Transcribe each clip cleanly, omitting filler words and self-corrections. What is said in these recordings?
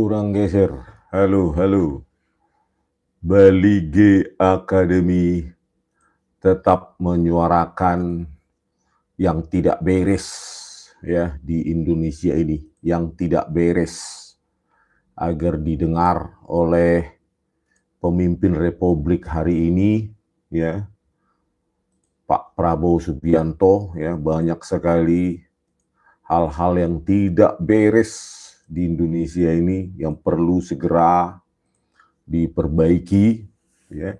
Kurang geser. Halo, halo. Bali G Academy tetap menyuarakan yang tidak beres ya di Indonesia ini, yang tidak beres agar didengar oleh pemimpin Republik hari ini ya, Pak Prabowo Subianto ya, banyak sekali hal-hal yang tidak beres di Indonesia ini yang perlu segera diperbaiki ya,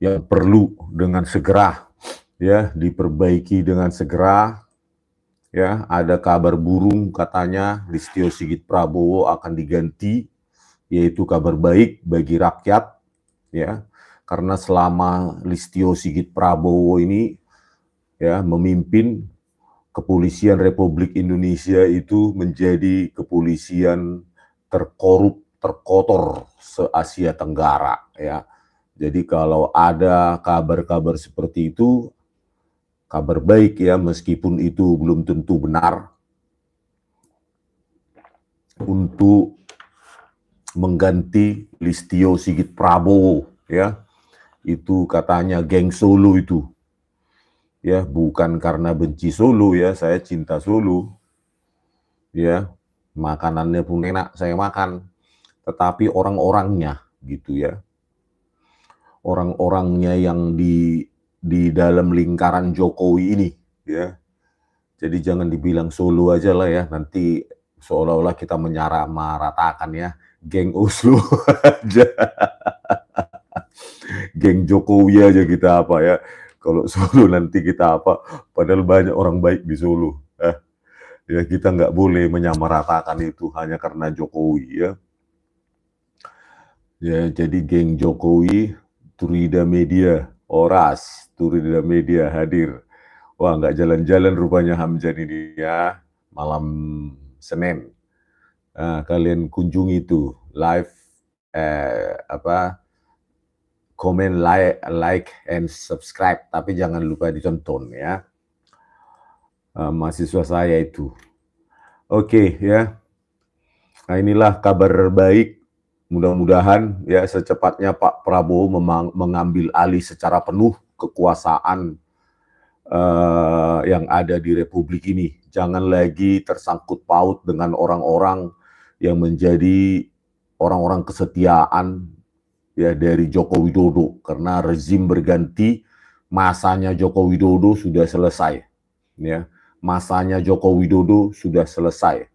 yang perlu dengan segera ya diperbaiki dengan segera ya. Ada kabar burung katanya Listio Sigit Prabowo akan diganti, yaitu kabar baik bagi rakyat ya, karena selama Listio Sigit Prabowo ini ya memimpin, kepolisian Republik Indonesia itu menjadi kepolisian terkorup, terkotor se-Asia Tenggara ya. Jadi kalau ada kabar-kabar seperti itu, kabar baik ya, meskipun itu belum tentu benar, untuk mengganti Listio Sigit Prabowo ya. Itu katanya geng Solo itu. Ya, bukan karena benci Solo ya, saya cinta Solo. Ya, makanannya pun enak, saya makan. Tetapi orang-orangnya gitu ya. Orang-orangnya yang di dalam lingkaran Jokowi ini ya. Jadi jangan dibilang Solo aja lah ya, nanti seolah-olah kita menyamaratakan ya, geng Oslo aja, geng Jokowi aja kita apa ya. Kalau Solo nanti kita apa, padahal banyak orang baik di Solo. Ya kita nggak boleh menyamaratakan itu hanya karena Jokowi ya. Ya jadi geng Jokowi, Turida Media, Oras, Turida Media hadir. Wah, nggak jalan-jalan rupanya Hamzan ini ya, malam Senin. Nah, kalian kunjungi itu live, komen, like, and subscribe. Tapi jangan lupa ditonton ya. Mahasiswa saya itu. Oke ya. Nah inilah kabar baik. Mudah-mudahan ya secepatnya Pak Prabowo mengambil alih secara penuh kekuasaan yang ada di Republik ini. Jangan lagi tersangkut paut dengan orang-orang yang menjadi orang-orang kesetiaan ya dari Joko Widodo, karena rezim berganti, masanya Joko Widodo sudah selesai ya. Masanya Joko Widodo sudah selesai.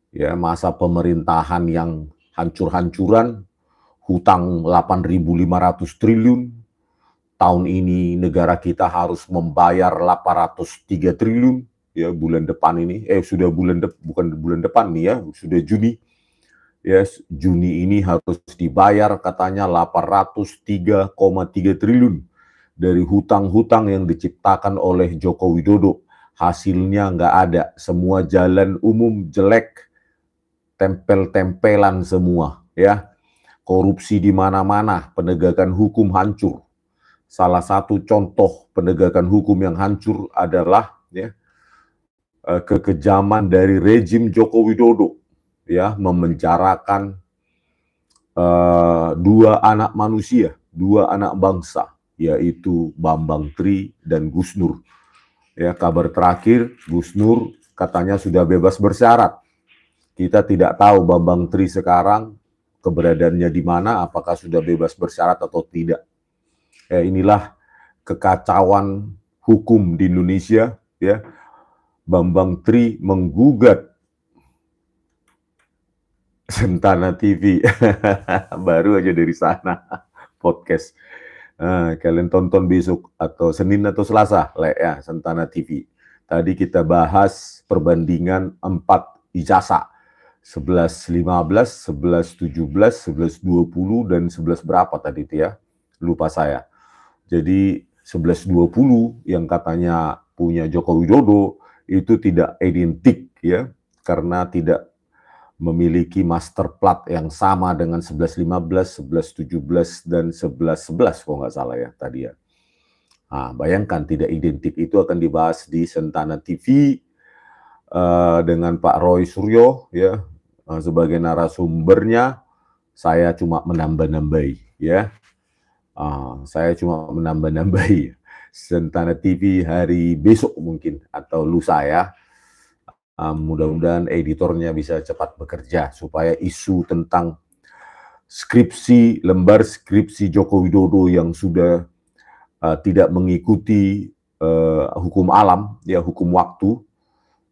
Ya, masa pemerintahan yang hancur-hancuran, hutang 8.500 triliun, tahun ini negara kita harus membayar 803 triliun ya bulan depan ini, sudah bukan bulan depan nih ya, sudah Juni. Ya, Juni ini harus dibayar katanya 803,3 triliun dari hutang-hutang yang diciptakan oleh Joko Widodo. Hasilnya nggak ada, semua jalan umum jelek, tempel-tempelan semua ya. Korupsi di mana-mana, penegakan hukum hancur. Salah satu contoh penegakan hukum yang hancur adalah ya, kekejaman dari rezim Joko Widodo ya, memenjarakan dua anak manusia, dua anak bangsa, yaitu Bambang Tri dan Gus Nur. Ya, kabar terakhir Gus Nur katanya sudah bebas bersyarat. Kita tidak tahu Bambang Tri sekarang keberadaannya di mana, apakah sudah bebas bersyarat atau tidak. Inilah kekacauan hukum di Indonesia ya. Bambang Tri menggugat Sentana TV. Baru aja dari sana podcast. Kalian tonton besok atau Senin atau Selasa lah ya, Sentana TV. Tadi kita bahas perbandingan 4 ijazah. 11.15, 11.17, 11.20 dan 11 berapa tadi itu ya? Lupa saya. Jadi 11.20 yang katanya punya Joko Widodo itu tidak identik ya, karena tidak memiliki master plat yang sama dengan 11.15, 11.17 dan 11.11 kalau nggak salah ya tadi ya. Nah, bayangkan tidak identik, itu akan dibahas di Sentana TV dengan Pak Roy Suryo ya, sebagai narasumbernya, saya cuma menambah-nambahi, ya. Saya cuma menambah-nambahi. Sentana TV hari besok mungkin atau lusa ya. Mudah-mudahan editornya bisa cepat bekerja supaya isu tentang skripsi, lembar skripsi Joko Widodo yang sudah tidak mengikuti hukum alam, ya hukum waktu,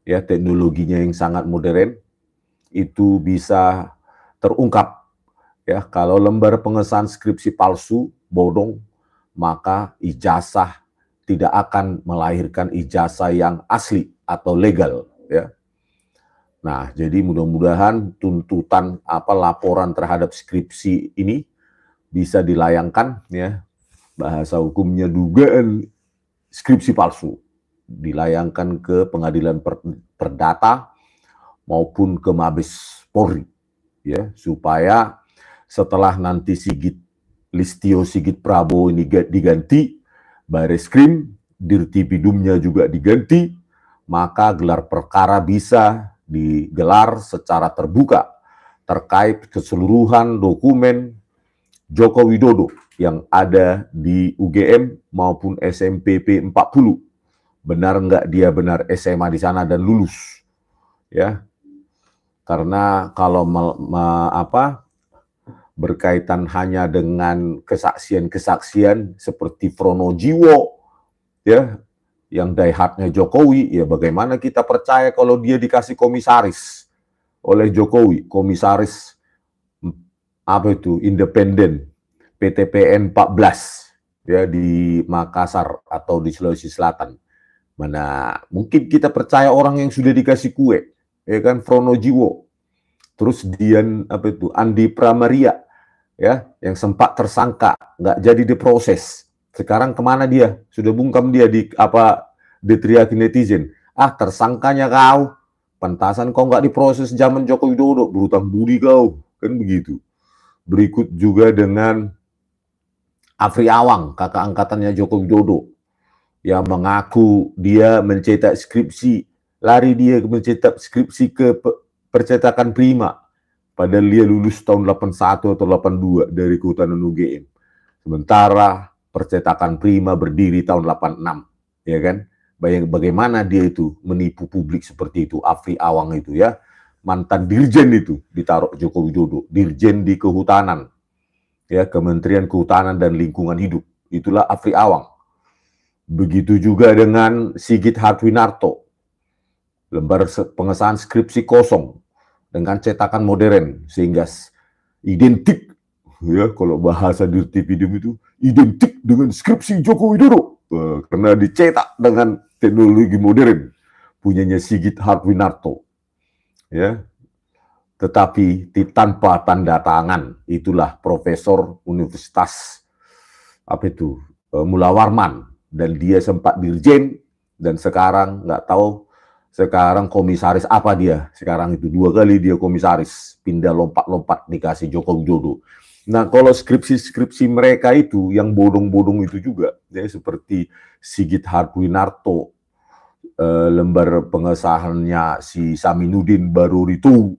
ya teknologinya yang sangat modern, itu bisa terungkap. Ya, kalau lembar pengesahan skripsi palsu, bodong, maka ijazah tidak akan melahirkan ijazah yang asli atau legal, ya. Nah, jadi mudah-mudahan tuntutan laporan terhadap skripsi ini bisa dilayangkan, ya. Bahasa hukumnya dugaan skripsi palsu dilayangkan ke Pengadilan Perdata maupun ke Mabes Polri, ya, supaya setelah nanti Listio Sigit Prabowo ini diganti, Bareskrim, Dirtipidumnya juga diganti, maka gelar perkara bisa digelar secara terbuka terkait keseluruhan dokumen Joko Widodo yang ada di UGM maupun SMPP 40. Benar nggak dia benar SMA di sana dan lulus, ya? Karena kalau berkaitan hanya dengan kesaksian-kesaksian seperti Fronojiwo, ya, yang diehardnya Jokowi, ya bagaimana kita percaya kalau dia dikasih komisaris oleh Jokowi, komisaris independen PTPN 14, ya, di Makassar atau di Sulawesi Selatan. Mana mungkin kita percaya orang yang sudah dikasih kue, ya kan, Fronojiwo, terus Andi Pramaria, ya, yang sempat tersangka, nggak jadi diproses. Sekarang kemana dia? Sudah bungkam dia diteriaki netizen. Tersangkanya kau, pantasan kau nggak diproses zaman Joko Widodo, berutang budi kau, kan begitu. Berikut juga dengan Afri Awang, kakak angkatannya Joko Widodo, yang mengaku dia mencetak skripsi, lari dia mencetak skripsi ke percetakan Prima. Padahal dia lulus tahun 81 atau 82 dari Kehutanan UGM. Sementara percetakan Prima berdiri tahun 86, ya kan? Bagaimana dia itu menipu publik seperti itu, Afri Awang itu, ya. Mantan dirjen itu ditaruh Joko Widodo, dirjen di Kehutanan, ya, Kementerian Kehutanan dan Lingkungan Hidup. Itulah Afri Awang. Begitu juga dengan Sigit Hartwinarto, lembar pengesahan skripsi kosong dengan cetakan modern, sehingga identik, ya, kalau bahasa Dirtipidum itu identik dengan skripsi Joko Widodo, karena dicetak dengan teknologi modern punyanya Sigit Hartwinarto, ya. Tetapi tanpa tanda tangan. Itulah Profesor Universitas Mula Warman, dan dia sempat dirjen dan sekarang nggak tahu. Sekarang komisaris apa dia? Sekarang itu 2 kali dia komisaris, pindah lompat-lompat dikasih Joko Widodo. Nah, kalau skripsi-skripsi mereka itu yang bodong-bodong itu juga, ya, seperti Sigit Hartwinarto, lembar pengesahannya si Saminuddin Barorito,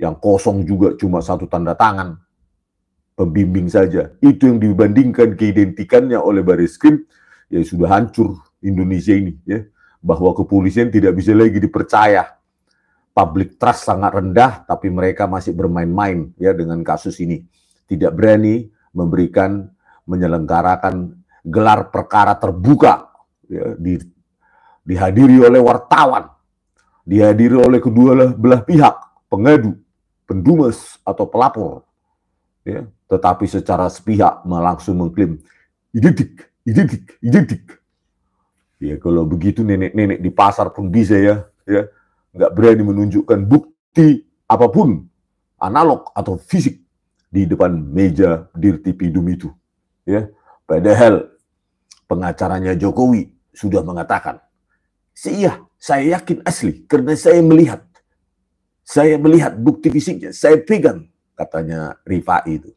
yang kosong juga cuma 1 tanda tangan, pembimbing saja. Itu yang dibandingkan keidentikannya oleh Bareskrim, ya sudah hancur Indonesia ini, ya. Bahwa kepolisian tidak bisa lagi dipercaya. Public trust sangat rendah, tapi mereka masih bermain-main, ya, dengan kasus ini. Tidak berani menyelenggarakan gelar perkara terbuka, ya, dihadiri oleh wartawan, dihadiri oleh kedua belah pihak, pengadu, pendumes atau pelapor, ya, tetapi secara sepihak langsung mengklaim identik. Ya, kalau begitu nenek-nenek di pasar pun bisa, ya, nggak berani menunjukkan bukti apapun, analog atau fisik, di depan meja Dirtipidum itu, ya. Padahal pengacaranya Jokowi sudah mengatakan, iya, saya yakin asli karena saya melihat bukti fisiknya, saya pegang, katanya Rifai itu.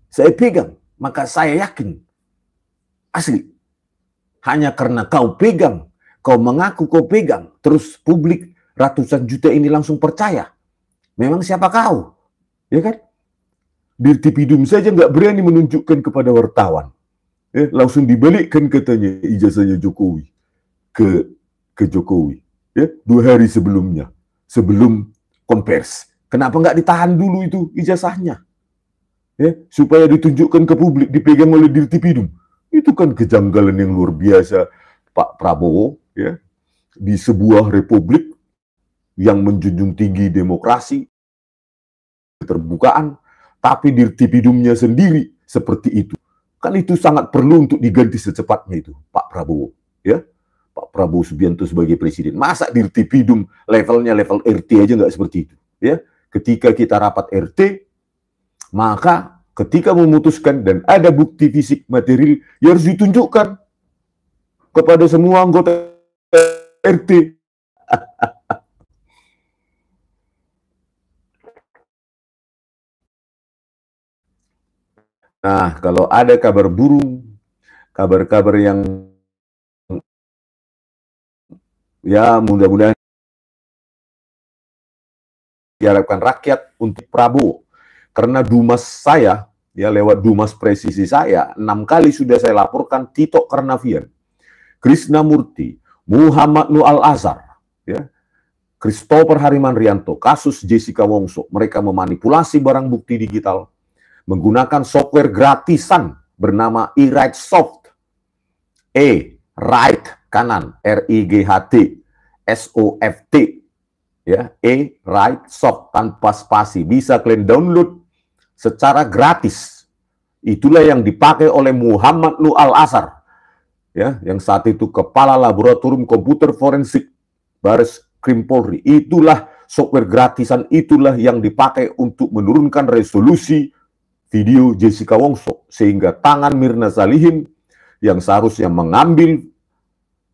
Saya pegang, maka saya yakin asli. Hanya karena kau mengaku kau pegang, terus publik ratusan juta ini langsung percaya. Memang siapa kau? Ya kan? Dirtipidum saja nggak berani menunjukkan kepada wartawan. Ya, langsung dibalikkan katanya ijazahnya Jokowi ke Jokowi. Ya, 2 hari sebelumnya, sebelum konversi. Kenapa nggak ditahan dulu itu ijazahnya? Ya, supaya ditunjukkan ke publik, dipegang oleh Dirtipidum. Itu kan kejanggalan yang luar biasa, Pak Prabowo, ya, di sebuah republik yang menjunjung tinggi demokrasi, keterbukaan, tapi Dirtipidumnya sendiri seperti itu. Kan itu sangat perlu untuk diganti secepatnya itu, Pak Prabowo. Ya, Pak Prabowo Subianto sebagai presiden. Masa Dirtipidum levelnya level RT aja nggak seperti itu. Ya, ketika kita rapat RT, maka ketika memutuskan dan ada bukti fisik material, ya harus ditunjukkan kepada semua anggota RT. Nah, kalau ada kabar burung, kabar-kabar yang ya mudah-mudahan diharapkan rakyat untuk Prabowo. Karena Dumas saya, ya lewat Dumas presisi saya, 6 kali sudah saya laporkan Tito Karnavian, Krisnamurti, Muhammad Nur Al-Azhar, ya, Christopher Harimanrianto, kasus Jessica Wongso. Mereka memanipulasi barang bukti digital menggunakan software gratisan bernama eWriteSoft. Write kanan, RIGHT, SOFT, ya, eWriteSoft tanpa spasi, bisa kalian download secara gratis. Itulah yang dipakai oleh Muhammad Nur Al-Azhar, ya, yang saat itu kepala laboratorium komputer forensik Baris Krim Polri. Itulah software gratisan, itulah yang dipakai untuk menurunkan resolusi video Jessica Wongso, sehingga tangan Mirna Salihin yang seharusnya mengambil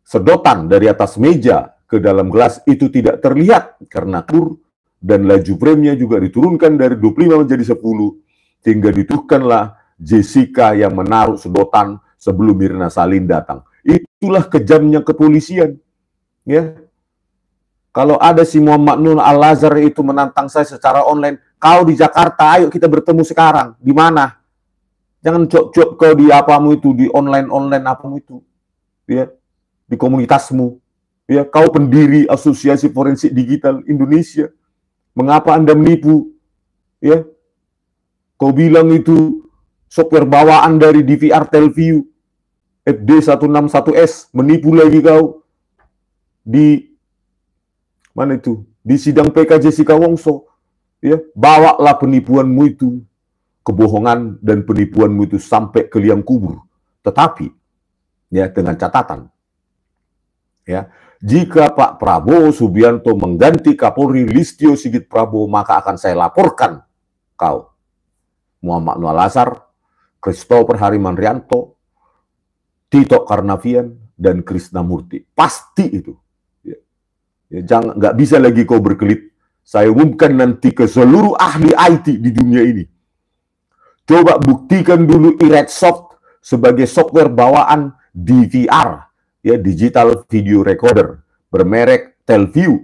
sedotan dari atas meja ke dalam gelas itu tidak terlihat karena kur, dan laju frame-nya juga diturunkan dari 25 menjadi 10, sehingga dituduhkanlah Jessica yang menaruh sedotan sebelum Mirna Salihin datang. Itulah kejamnya kepolisian. Ya, kalau ada si Muhammad Nur Al-Azhar itu menantang saya secara online, kau di Jakarta, ayo kita bertemu sekarang. Di mana? Jangan cop-cop kau di apamu itu, di online-online apamu itu. Ya, di komunitasmu. Ya, kau pendiri Asosiasi Forensik Digital Indonesia. Mengapa Anda menipu? Ya, kau bilang itu software bawaan dari DVR Telview FD161S, menipu lagi kau di mana itu? Di sidang PK Jessica Wongso. Ya, bawalah penipuanmu itu, kebohongan dan penipuanmu itu sampai ke liang kubur. Tetapi ya, dengan catatan, ya, jika Pak Prabowo Subianto mengganti Kapolri Listio Sigit Prabowo, maka akan saya laporkan kau, Muhammad Nur Al-Azhar, Christopher Harimanrianto, Tito Karnavian, dan Krisnamurti. Pasti itu. Ya, jangan, nggak bisa lagi kau berkelit. Saya umumkan nanti ke seluruh ahli IT di dunia ini. Coba buktikan dulu eWriteSoft sebagai software bawaan DVR, ya, digital video recorder, bermerek Telview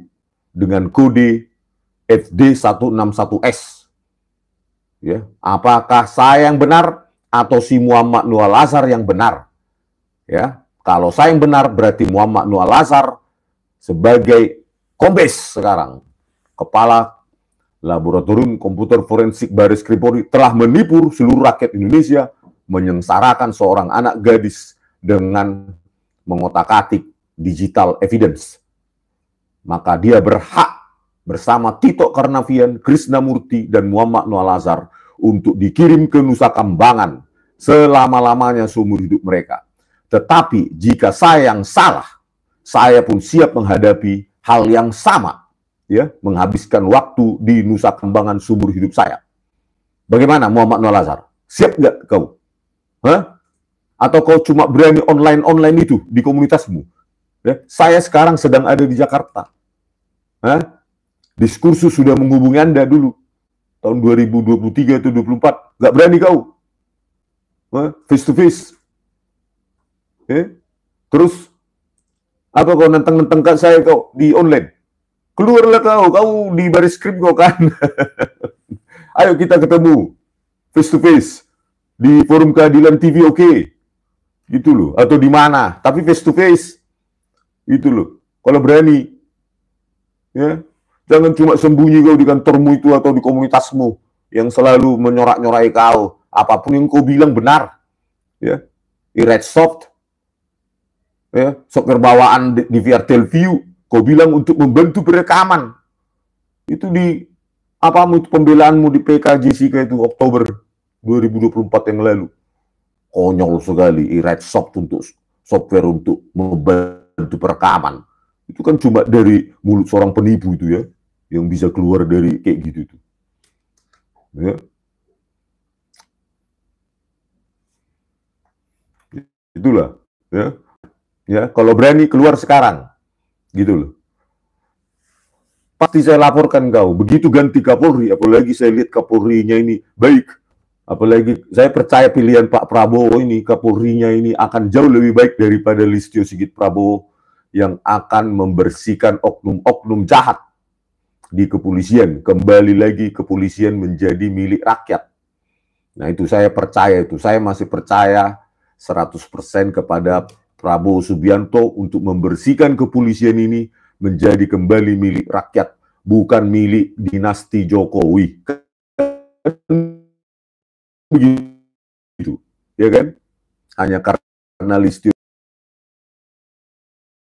dengan kode FD161S. Ya, apakah saya yang benar atau si Muhammad Nur Al-Azhar yang benar? Ya, kalau saya yang benar, berarti Muhammad Nur Al-Azhar sebagai Kombes sekarang, Kepala Laboratorium Komputer Forensik Baris Krim Polri, telah menipu seluruh rakyat Indonesia, menyengsarakan seorang anak gadis dengan mengotak-atik digital evidence. Maka dia berhak bersama Tito Karnavian, Krisnamurti, dan Muhammad Nur Al-Azhar untuk dikirim ke Nusa Kambangan selama-lamanya seumur hidup mereka. Tetapi jika saya yang salah, saya pun siap menghadapi hal yang sama, ya, menghabiskan waktu di Nusa Kambangan seumur hidup saya. Bagaimana Muhammad Nur Al-Azhar? Siap nggak kau? Hah? Atau kau cuma berani online itu di komunitasmu? Ya, saya sekarang sedang ada di Jakarta. Hah? Diskursus sudah menghubungi Anda dulu. Tahun 2023 atau 2024. Nggak berani kau? Hah? Face to face. Terus apa kau nentang-nentang saya kau di online? Keluarlah kau di baris krim kau kan. Ayo kita ketemu face to face di forum keadilan TV, oke. Gitu loh, atau di mana, tapi face to face. Gitu loh. Kalau berani, ya. Jangan cuma sembunyi kau di kantormu itu atau di komunitasmu yang selalu menyorak-nyorai kau. Apapun yang kau bilang benar. Ya. Di Red Soft, ya, software bawaan di VR Teleview, kau bilang untuk membantu perekaman. Itu di apamu itu pembelaanmu di PK Jessica itu Oktober 2024 yang lalu. Konyol sekali, Red Soft untuk software untuk membantu perekaman. Itu kan cuma dari mulut seorang penipu itu ya, yang bisa keluar dari kayak gitu itu. Ya. Itulah, ya. Ya, kalau berani keluar sekarang. Gitu loh. Pasti saya laporkan kau. Begitu ganti Kapolri, apalagi saya lihat Kapolrinya ini baik. Apalagi saya percaya pilihan Pak Prabowo ini, Kapolrinya ini akan jauh lebih baik daripada Listio Sigit Prabowo yang akan membersihkan oknum-oknum jahat di kepolisian. Kembali lagi kepolisian menjadi milik rakyat. Nah itu saya percaya itu. Saya masih percaya 100% kepada Prabowo Subianto untuk membersihkan kepolisian ini menjadi kembali milik rakyat, bukan milik dinasti Jokowi. Begitu, ya kan? Hanya karena Listio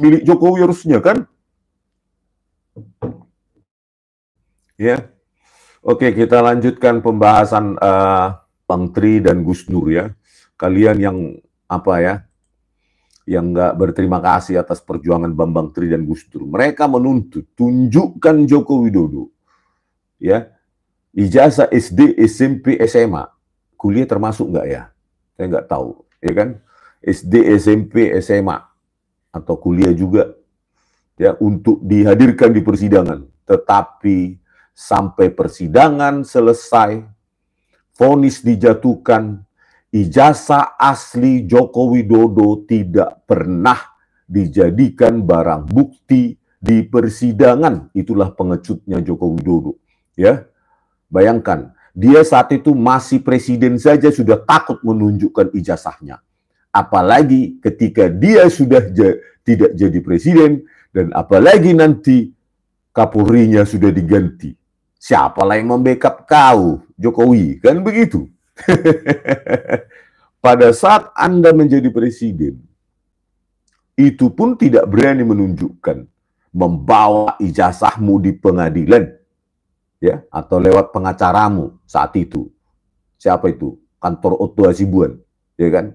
milik Jokowi harusnya kan? Ya, oke kita lanjutkan pembahasan Bang Tri dan Gus Nur ya. Kalian yang apa ya? Yang nggak berterima kasih atas perjuangan Bambang Tri dan Gus Dur. Mereka menuntut, tunjukkan Joko Widodo. Ya, ijazah SD, SMP, SMA. Kuliah termasuk nggak ya? Saya nggak tahu. Ya kan? SD, SMP, SMA. Atau kuliah juga. Ya, untuk dihadirkan di persidangan. Tetapi sampai persidangan selesai, vonis dijatuhkan, ijazah asli Joko Widodo tidak pernah dijadikan barang bukti di persidangan. Itulah pengecutnya Joko Widodo. Ya, bayangkan, dia saat itu masih presiden saja sudah takut menunjukkan ijazahnya. Apalagi ketika dia sudah tidak jadi presiden, dan apalagi nanti Kapolrinya sudah diganti. Siapalah yang membackup kau, Jokowi? Kan begitu. Pada saat Anda menjadi presiden, itu pun tidak berani menunjukkan, membawa ijazahmu di pengadilan, ya, atau lewat pengacaramu saat itu. Siapa itu? Kantor Otto Hasibuan, ya kan?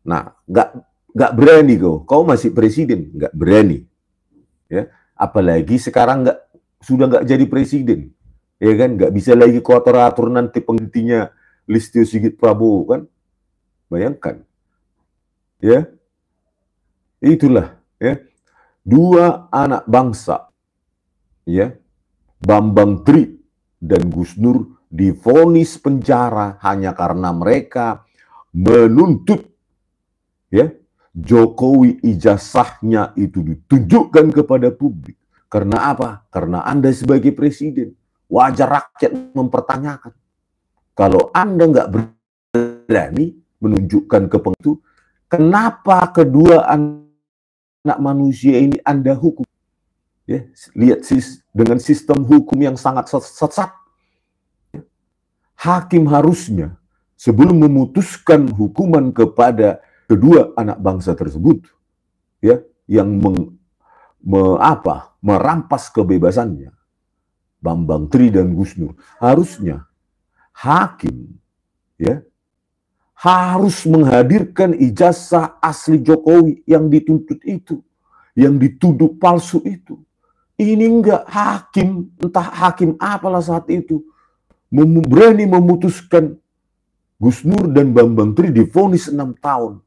Nah, nggak berani kau masih presiden, nggak berani, ya. Apalagi sekarang sudah nggak jadi presiden, ya kan? Nggak bisa lagi kau atur nanti penggantinya Listio Sigit Prabowo kan? Bayangkan, ya, itulah, ya, dua anak bangsa, ya, Bambang Tri dan Gus Nur divonis penjara hanya karena mereka menuntut, ya, Jokowi ijazahnya itu ditunjukkan kepada publik. Karena apa? Karena Anda sebagai presiden, wajar rakyat mempertanyakan. Kalau Anda nggak berani menunjukkan ke itu, kenapa kedua anak manusia ini Anda hukum? Ya, lihat dengan sistem hukum yang sangat sesat. Hakim harusnya sebelum memutuskan hukuman kepada kedua anak bangsa tersebut, ya, yang merampas kebebasannya, Bambang Tri dan Gus Nur, harusnya hakim, ya, harus menghadirkan ijazah asli Jokowi yang dituntut itu, yang dituduh palsu itu. Ini enggak, hakim, entah hakim apalah saat itu, berani memutuskan Gus Nur dan Bambang Tri divonis 6 tahun.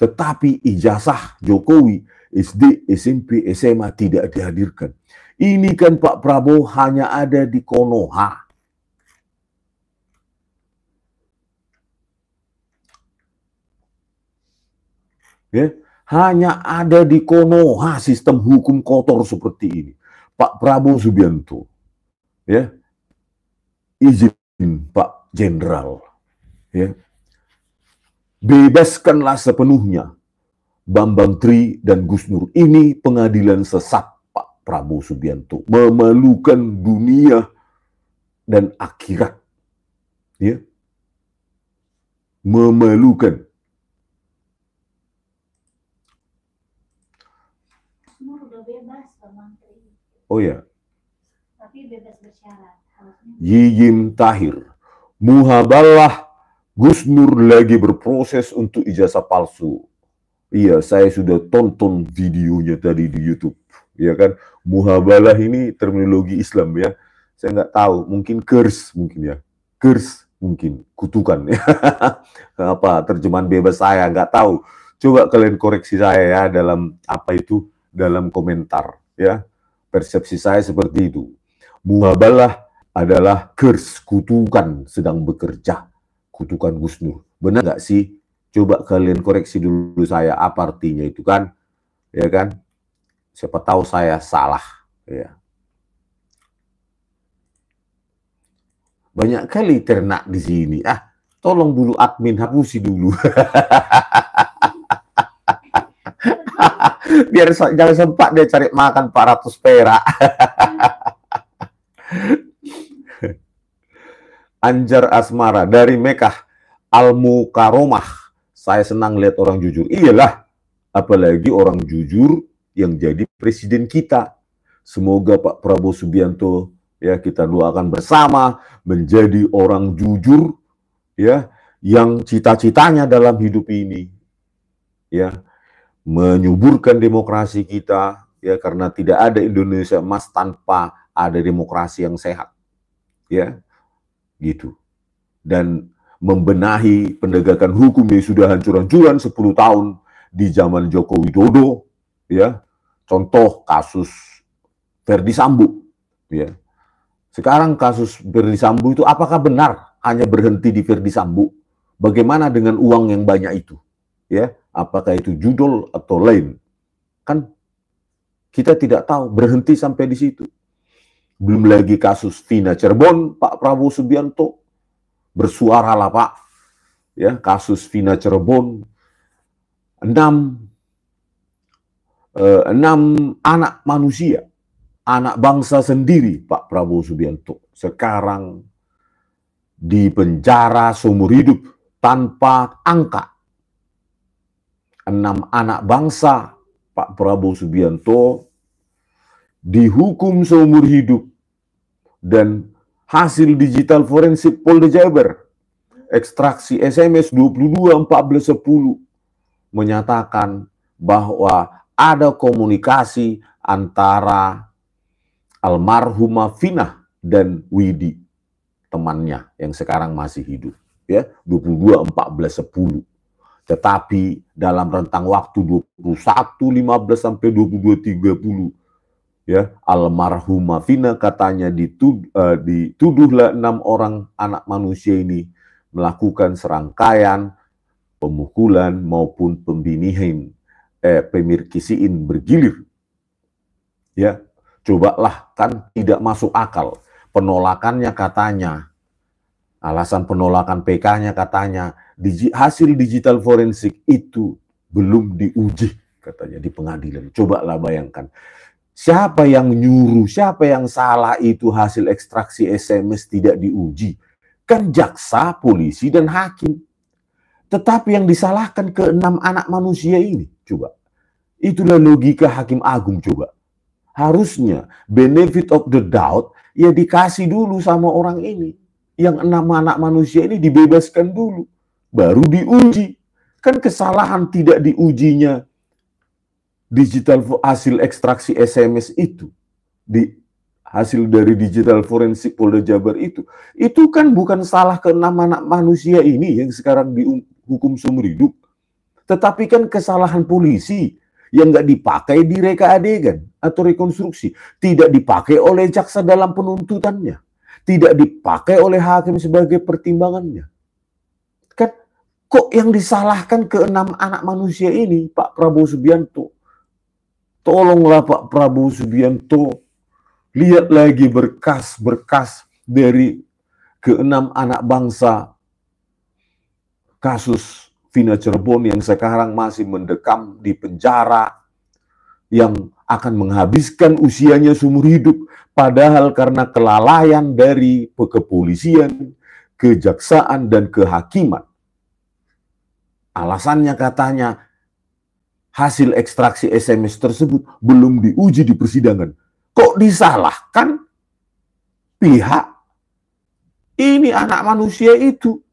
Tetapi ijazah Jokowi SD, SMP, SMA tidak dihadirkan. Ini kan Pak Prabowo hanya ada di Konoha. Ya, hanya ada di Konoha sistem hukum kotor seperti ini. Pak Prabowo Subianto, ya, izin Pak Jenderal, ya, bebaskanlah sepenuhnya Bambang Tri dan Gus Nur. Ini pengadilan sesat Pak Prabowo Subianto, memalukan dunia dan akhirat, ya, memalukan. Udah bebas, Bambang Tri. Oh ya. Tapi bebas bersyarat. Yiyim Tahir, muhabalah Gus Nur lagi berproses untuk ijazah palsu. Iya, saya sudah tonton videonya tadi di YouTube, ya kan? Muhabalah ini terminologi Islam ya. Saya nggak tahu, mungkin curse mungkin ya, curse mungkin kutukan ya. Apa terjemahan bebas saya nggak tahu. Coba kalian koreksi saya ya dalam apa itu, dalam komentar ya. Persepsi saya seperti itu. Muhabalah adalah curse, kutukan sedang bekerja, kutukan Gus Nur. Benar nggak sih? Coba kalian koreksi dulu saya, apa artinya itu kan? Ya kan? Siapa tahu saya salah. Ya. Banyak kali ternak di sini. Tolong dulu admin hapusi dulu. Biar jangan sempat dia cari makan 400 perak. Anjar Asmara dari Mekah Al-Mukaromah. Saya senang lihat orang jujur. Iyalah, apalagi orang jujur yang jadi presiden kita. Semoga Pak Prabowo Subianto, ya, kita doakan bersama menjadi orang jujur, ya, yang cita-citanya dalam hidup ini, ya, menyuburkan demokrasi kita, ya, karena tidak ada Indonesia emas tanpa ada demokrasi yang sehat, ya, gitu. Dan membenahi penegakan hukum yang sudah hancur-hancuran 10 tahun di zaman Joko Widodo, ya. Contoh kasus Verdi Sambo, ya. Sekarang kasus Verdi Sambo itu apakah benar hanya berhenti di Verdi Sambo? Bagaimana dengan uang yang banyak itu? Ya, apakah itu judul atau lain? Kan kita tidak tahu, berhenti sampai di situ. Belum lagi kasus Vina Cirebon, Pak Prabowo Subianto, bersuaralah Pak, ya, kasus Vina Cirebon, 6 anak manusia, anak bangsa sendiri Pak Prabowo Subianto sekarang di penjara seumur hidup tanpa angka. 6 anak bangsa Pak Prabowo Subianto dihukum seumur hidup, dan hasil digital forensik Polda Jabar, ekstraksi SMS 221410 menyatakan bahwa ada komunikasi antara almarhumah Vina dan Widi, temannya yang sekarang masih hidup, ya, 221410. Tetapi dalam rentang waktu 21.15 sampai 22.30, ya, almarhumah Vina katanya dituduhlah 6 orang anak manusia ini melakukan serangkaian pemukulan maupun pembinihan, pemirkisiin bergilir. Ya, cobalah, kan tidak masuk akal. Penolakannya katanya, alasan penolakan PK-nya katanya, hasil digital forensik itu belum diuji katanya di pengadilan. Cobalah bayangkan. Siapa yang nyuruh, siapa yang salah itu hasil ekstraksi SMS tidak diuji? Kan jaksa, polisi, dan hakim. Tetapi yang disalahkan ke-6 anak manusia ini, coba. Itulah logika Hakim Agung, coba. Harusnya benefit of the doubt ya dikasih dulu sama orang ini. Yang 6 anak manusia ini dibebaskan dulu, baru diuji. Kan kesalahan tidak diujinya digital hasil ekstraksi SMS itu, di hasil dari digital forensik Polda Jabar itu kan bukan salah ke-6 anak manusia ini yang sekarang dihukum seumur hidup, tetapi kan kesalahan polisi yang nggak dipakai di reka adegan atau rekonstruksi, tidak dipakai oleh jaksa dalam penuntutannya, tidak dipakai oleh hakim sebagai pertimbangannya. Kan kok yang disalahkan ke-6 anak manusia ini Pak Prabowo Subianto? Tolonglah Pak Prabowo Subianto, Lihat lagi berkas-berkas dari keenam anak bangsa kasus Vina Cirebon yang sekarang masih mendekam di penjara, yang akan menghabiskan usianya seumur hidup, padahal karena kelalaian dari kepolisian, kejaksaan, dan kehakiman. Alasannya katanya hasil ekstraksi SMS tersebut belum diuji di persidangan. Kok disalahkan pihak ini anak manusia itu?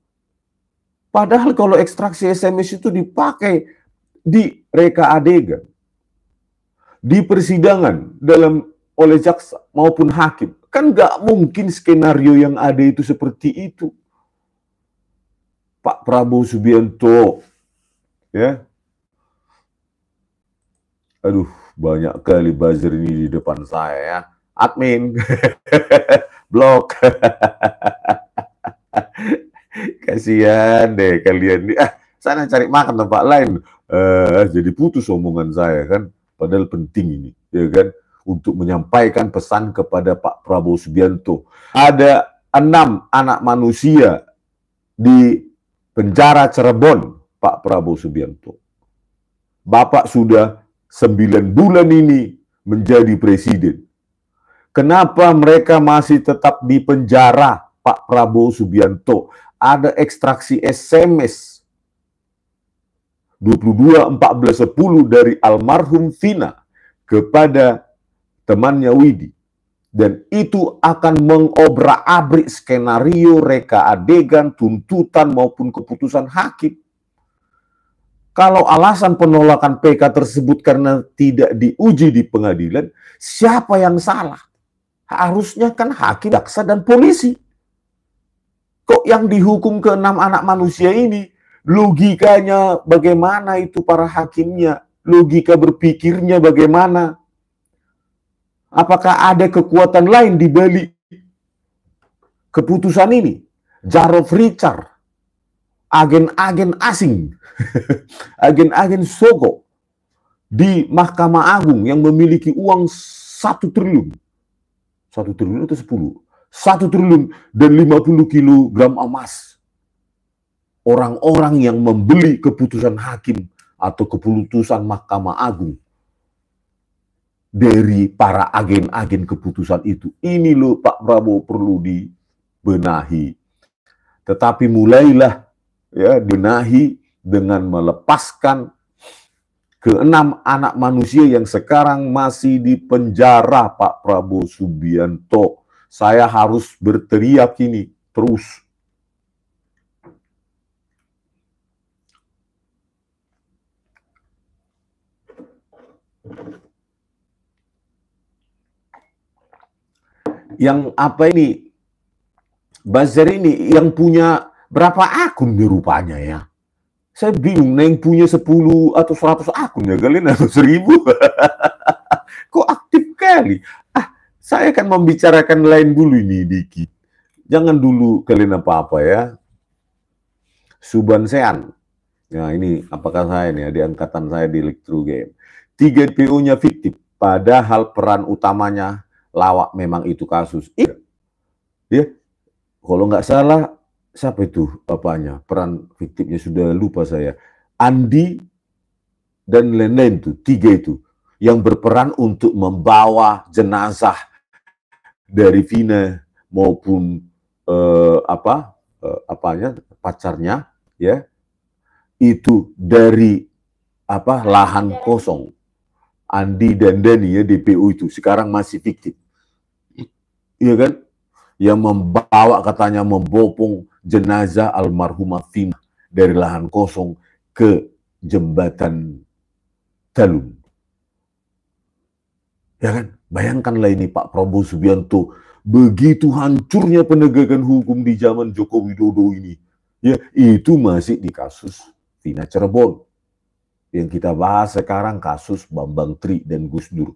Padahal kalau ekstraksi SMS itu dipakai di reka adegan, di persidangan oleh jaksa maupun hakim, kan nggak mungkin skenario yang ada itu seperti itu. Pak Prabowo Subianto, ya, aduh banyak kali buzzer ini di depan saya ya, admin, blok, kasihan deh kalian nih, sana cari makan tempat lain, jadi putus omongan saya kan. Padahal penting ini, ya kan, untuk menyampaikan pesan kepada Pak Prabowo Subianto. Ada 6 anak manusia di penjara Cirebon, Pak Prabowo Subianto. Bapak sudah 9 bulan ini menjadi presiden. Kenapa mereka masih tetap di penjara, Pak Prabowo Subianto? Ada ekstraksi SMS 22/14/10 dari almarhum Vina kepada temannya Widi. Dan itu akan mengobrak-abrik skenario, reka adegan, tuntutan maupun keputusan hakim. Kalau alasan penolakan PK tersebut karena tidak diuji di pengadilan, siapa yang salah? Harusnya kan hakim, jaksa, dan polisi. Kok yang dihukum ke 6 anak manusia ini, logikanya bagaimana itu para hakimnya? Logika berpikirnya bagaimana? Apakah ada kekuatan lain di balik keputusan ini? Jarod Richard, agen-agen asing, agen-agen Sogo di Mahkamah Agung yang memiliki uang 1 triliun. 1 triliun atau 10? 1 triliun dan 50 kilogram emas. Orang-orang yang membeli keputusan hakim atau keputusan Mahkamah Agung dari para agen-agen keputusan itu. Ini loh Pak Prabowo perlu dibenahi. Tetapi mulailah ya benahi dengan melepaskan ke-6 anak manusia yang sekarang masih di penjara, Pak Prabowo Subianto. Saya harus berteriak ini terus. Yang apa ini, buzzer ini yang punya berapa akun nih rupanya ya? Saya bingung, yang punya 10 atau 100 akun ya kalian, atau 1000? Kok aktif kali? Saya akan membicarakan lain dulu ini dikit. Jangan dulu kalian apa-apa ya. Suban Sean. Nah ini apakah saya nih di angkatan saya di Electro Game. 3 DPO-nya fiktif, padahal peran utamanya lawak memang itu kasus. Iya. Ya, kalau nggak salah siapa itu apanya? Peran fiktifnya sudah lupa saya. Andi dan lain-lain tuh, 3 itu yang berperan untuk membawa jenazah dari Vina maupun pacarnya ya, itu dari lahan kosong. Andi dan Dani ya, DPO itu sekarang masih fiktif. Iya kan? Yang membawa katanya membopong jenazah almarhumah Vina dari lahan kosong ke jembatan Talun. Ya kan? Bayangkanlah ini Pak Prabowo Subianto, begitu hancurnya penegakan hukum di zaman Joko Widodo ini. Ya, itu masih di kasus Vina Cirebon. Yang kita bahas sekarang kasus Bambang Tri dan Gus Dur.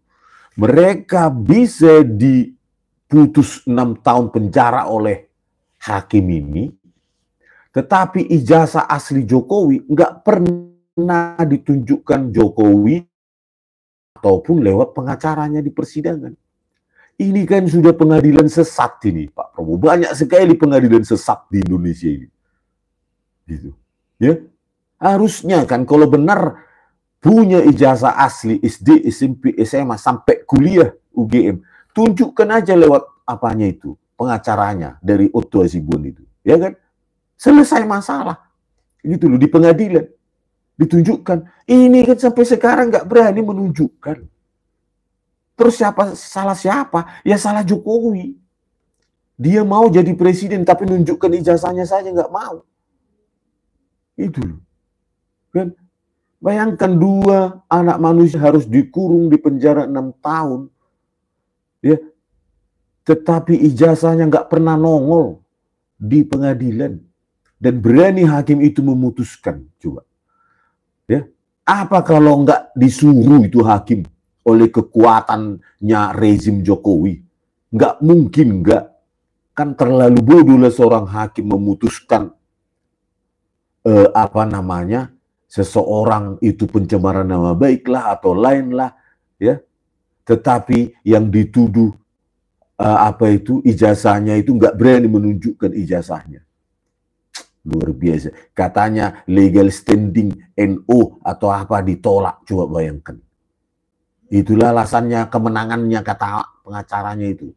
Mereka bisa diputus 6 tahun penjara oleh hakim ini, tetapi ijazah asli Jokowi nggak pernah ditunjukkan Jokowi ataupun lewat pengacaranya di persidangan. Ini kan sudah pengadilan sesat ini, Pak Prabowo. Banyak sekali pengadilan sesat di Indonesia ini. Gitu. Ya. Harusnya kan kalau benar punya ijazah asli SD, SMP, SMA sampai kuliah UGM, tunjukkan aja lewat apanya itu, pengacaranya dari Otto Hasibuan itu. Ya kan? Selesai masalah. Gitu loh, di pengadilan. Ditunjukkan. Ini kan sampai sekarang nggak berani menunjukkan. Terus salah siapa? Ya salah Jokowi. Dia mau jadi presiden tapi nunjukkan ijazahnya saja nggak mau. Itu kan. Bayangkan 2 anak manusia harus dikurung di penjara 6 tahun. Ya. Tetapi ijazahnya nggak pernah nongol di pengadilan. Dan berani hakim itu memutuskan. Coba. Ya. Apa kalau nggak disuruh itu hakim oleh kekuatannya rezim Jokowi? Nggak mungkin nggak. Kan terlalu bodoh lah seorang hakim memutuskan seseorang itu pencemaran nama baik lah atau lain lah, ya. Tetapi yang dituduh ijazahnya itu nggak berani menunjukkan ijazahnya. Luar biasa. Katanya legal standing NU atau apa ditolak. Coba bayangkan. Itulah alasannya kemenangannya kata pengacaranya itu.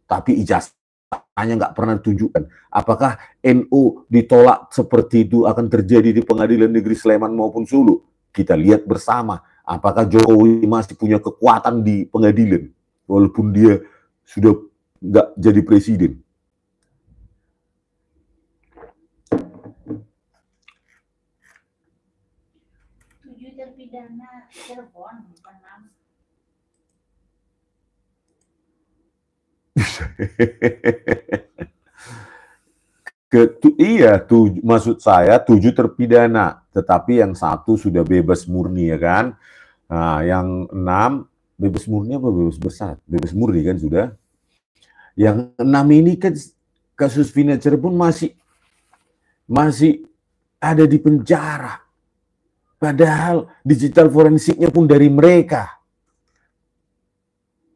Tapi ijazahnya nggak pernah ditunjukkan. Apakah NU ditolak seperti itu akan terjadi di Pengadilan Negeri Sleman maupun Solo? Kita lihat bersama. Apakah Jokowi masih punya kekuatan di pengadilan walaupun dia sudah nggak jadi presiden? Terpidana Cirebon, bukan 6. Maksud saya 7 terpidana, tetapi yang 1 sudah bebas murni, ya kan? Nah, yang 6 bebas murni apa bebas bersyarat? Bebas murni kan sudah. Yang 6 ini kan kasus Vina Cirebon masih ada di penjara. Padahal digital forensiknya pun dari mereka.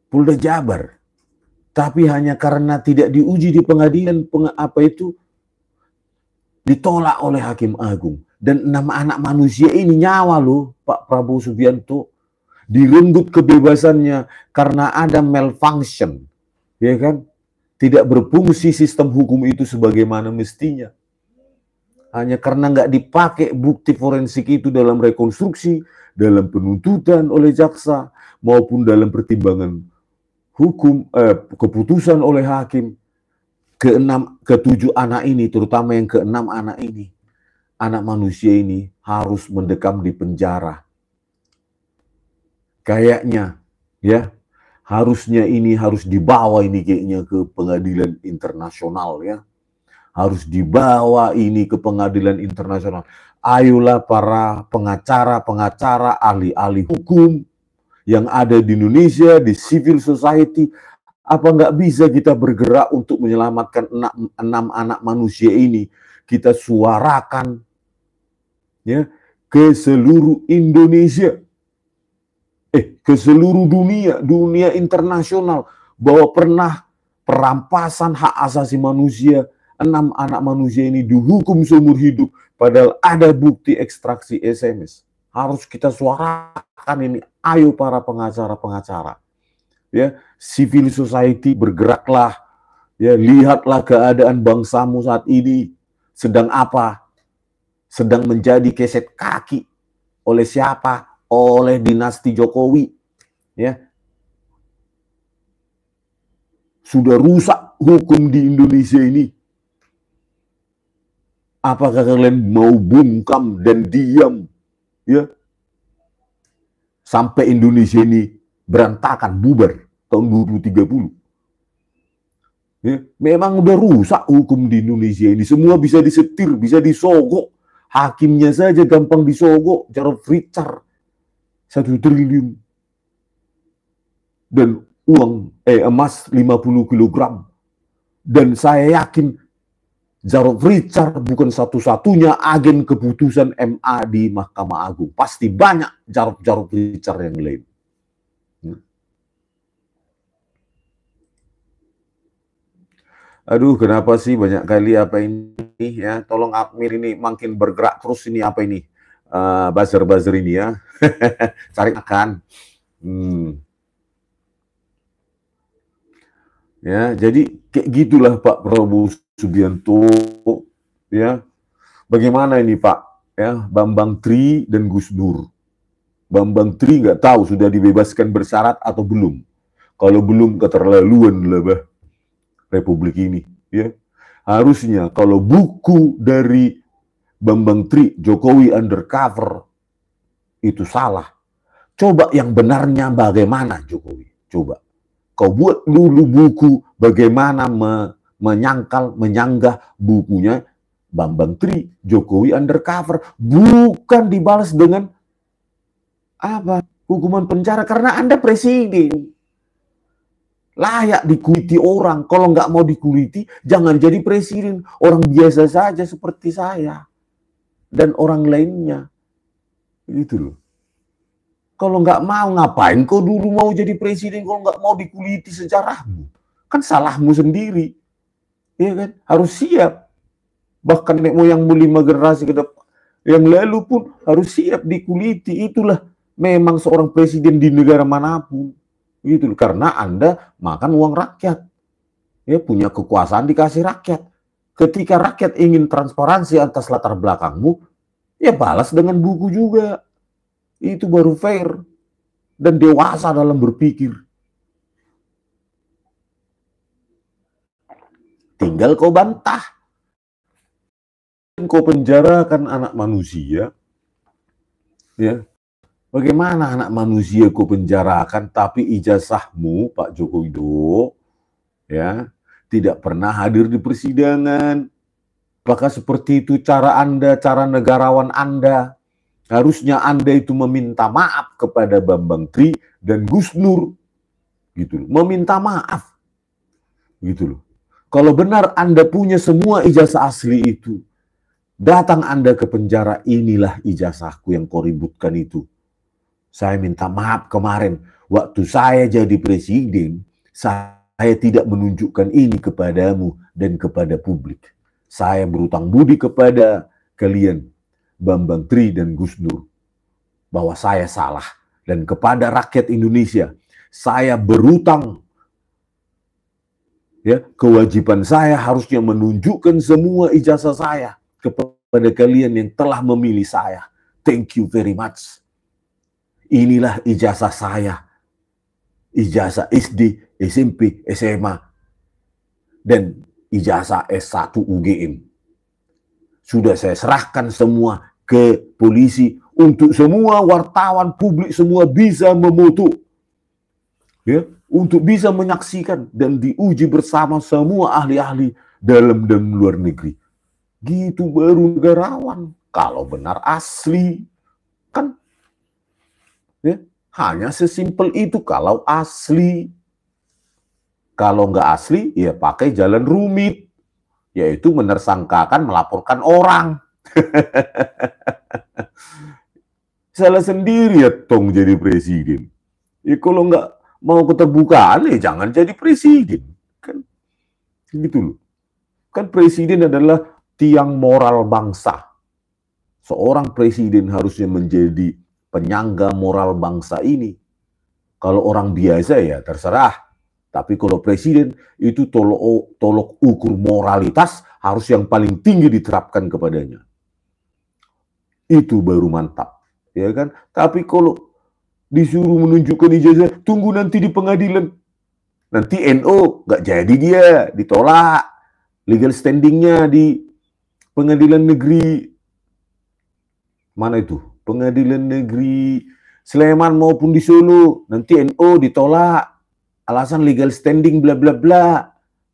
Polda Jabar. Tapi hanya karena tidak diuji di pengadilan ditolak oleh Hakim Agung. Dan 6 anak manusia ini nyawa loh, Pak Prabowo Subianto, direnggut kebebasannya karena ada malfunction, ya kan? Tidak berfungsi sistem hukum itu sebagaimana mestinya. Hanya karena nggak dipakai bukti forensik itu dalam rekonstruksi, dalam penuntutan oleh jaksa, maupun dalam pertimbangan hukum, keputusan oleh hakim. Ke-7 anak ini, terutama yang ke-6 anak ini, anak manusia ini harus mendekam di penjara. Kayaknya, ya, harusnya ini harus dibawa ini kayaknya ke pengadilan internasional, ya. Harus dibawa ini ke pengadilan internasional. Ayolah para pengacara, ahli-ahli hukum yang ada di Indonesia, di civil society, apa nggak bisa kita bergerak untuk menyelamatkan 6 anak manusia ini? Kita suarakan, ya, ke seluruh Indonesia, ke seluruh dunia internasional, bahwa pernah perampasan hak asasi manusia, 6 anak manusia ini dihukum seumur hidup, padahal ada bukti ekstraksi SMS. Harus kita suarakan ini. Ayo para pengacara, ya, civil society, bergeraklah, ya, lihatlah keadaan bangsamu saat ini sedang apa, sedang menjadi keset kaki oleh siapa? Oleh dinasti Jokowi, ya. Sudah rusak hukum di Indonesia ini. Apakah kalian mau bungkam dan diam, ya, sampai Indonesia ini berantakan, bubar tahun 2030? Ya, memang udah rusak hukum di Indonesia ini. Semua bisa disetir, bisa disogok. Hakimnya saja gampang disogok. Jarod Richard 1 triliun. Dan emas 50 kg. Dan saya yakin Jarod Richard bukan satu-satunya agen keputusan MA di Mahkamah Agung. Pasti banyak Jarod Richard yang lain. Aduh, kenapa sih banyak kali apa ini ya? Tolong admin ini makin bergerak terus ini apa ini? Buzzer-buzzer ini ya. Cari makan. Ya, jadi kayak gitulah Pak Prabowo Subianto ya. Bagaimana ini Pak? Ya, Bambang Tri dan Gus Dur. Bambang Tri nggak tahu sudah dibebaskan bersyarat atau belum. Kalau belum, keterlaluan lah Republik ini. Ya, harusnya kalau buku dari Bambang Tri, Jokowi Undercover, itu salah. Coba yang benarnya bagaimana Jokowi? Coba. Kau buat dulu buku bagaimana menyanggah bukunya Bambang Tri, Jokowi Undercover. Bukan dibalas dengan apa? Hukuman penjara karena Anda presiden. Layak dikuliti orang. Kalau nggak mau dikuliti, jangan jadi presiden. Orang biasa saja seperti saya. Dan orang lainnya. Gitu loh. Kalau nggak mau, ngapain kau dulu mau jadi presiden kalau nggak mau dikuliti sejarahmu? Kan salahmu sendiri. Ya kan? Harus siap. Bahkan nenek moyangmu 5 generasi ke depan. Yang lalu pun harus siap dikuliti. Itulah memang seorang presiden di negara manapun. Gitu loh. Karena Anda makan uang rakyat. Ya, punya kekuasaan dikasih rakyat. Ketika rakyat ingin transparansi atas latar belakangmu, ya balas dengan buku juga. Itu baru fair dan dewasa dalam berpikir. Tinggal kau bantah. Kau penjarakan anak manusia. Ya. Bagaimana anak manusia kau penjarakan tapi ijazahmu Pak Joko Widodo ya tidak pernah hadir di persidangan. Apakah seperti itu cara Anda, cara negarawan Anda? Harusnya Anda itu meminta maaf kepada Bambang Tri dan Gus Nur. Gitu loh. Meminta maaf. Gitu loh. Kalau benar Anda punya semua ijazah asli itu, datang Anda ke penjara, inilah ijazahku yang kau ributkan itu. Saya minta maaf kemarin, waktu saya jadi presiden, saya tidak menunjukkan ini kepadamu dan kepada publik. Saya berutang budi kepada kalian, Bambang Tri dan Gus Dur, bahwa saya salah. Dan kepada rakyat Indonesia, saya berutang. Ya, kewajiban saya harusnya menunjukkan semua ijazah saya kepada kalian yang telah memilih saya. Thank you very much. Inilah ijazah saya. Ijazah SD, SMP, SMA, dan ijazah S1 UGM. Sudah saya serahkan semua ke polisi untuk semua wartawan publik semua bisa memutu. Ya, untuk bisa menyaksikan dan diuji bersama semua ahli-ahli dalam dan luar negeri. Gitu baru negarawan. Kalau benar asli, kan ya, hanya sesimpel itu kalau asli. Kalau nggak asli, ya pakai jalan rumit, yaitu menersangkakan melaporkan orang. Salah sendiri ya tong jadi presiden. Ya kalau nggak mau keterbukaan ya jangan jadi presiden. Kan gitu loh. Kan presiden adalah tiang moral bangsa. Seorang presiden harusnya menjadi penyangga moral bangsa ini. Kalau orang biasa ya terserah. Tapi kalau presiden itu tolok ukur moralitas harus yang paling tinggi diterapkan kepadanya. Itu baru mantap. Ya kan? Tapi kalau disuruh menunjukkan ijazah, tunggu nanti di pengadilan. Nanti NO nggak jadi dia, ditolak. Legal standingnya di pengadilan negeri, mana itu? Pengadilan negeri Sleman maupun di Solo. Nanti NO ditolak. Alasan legal standing bla bla bla.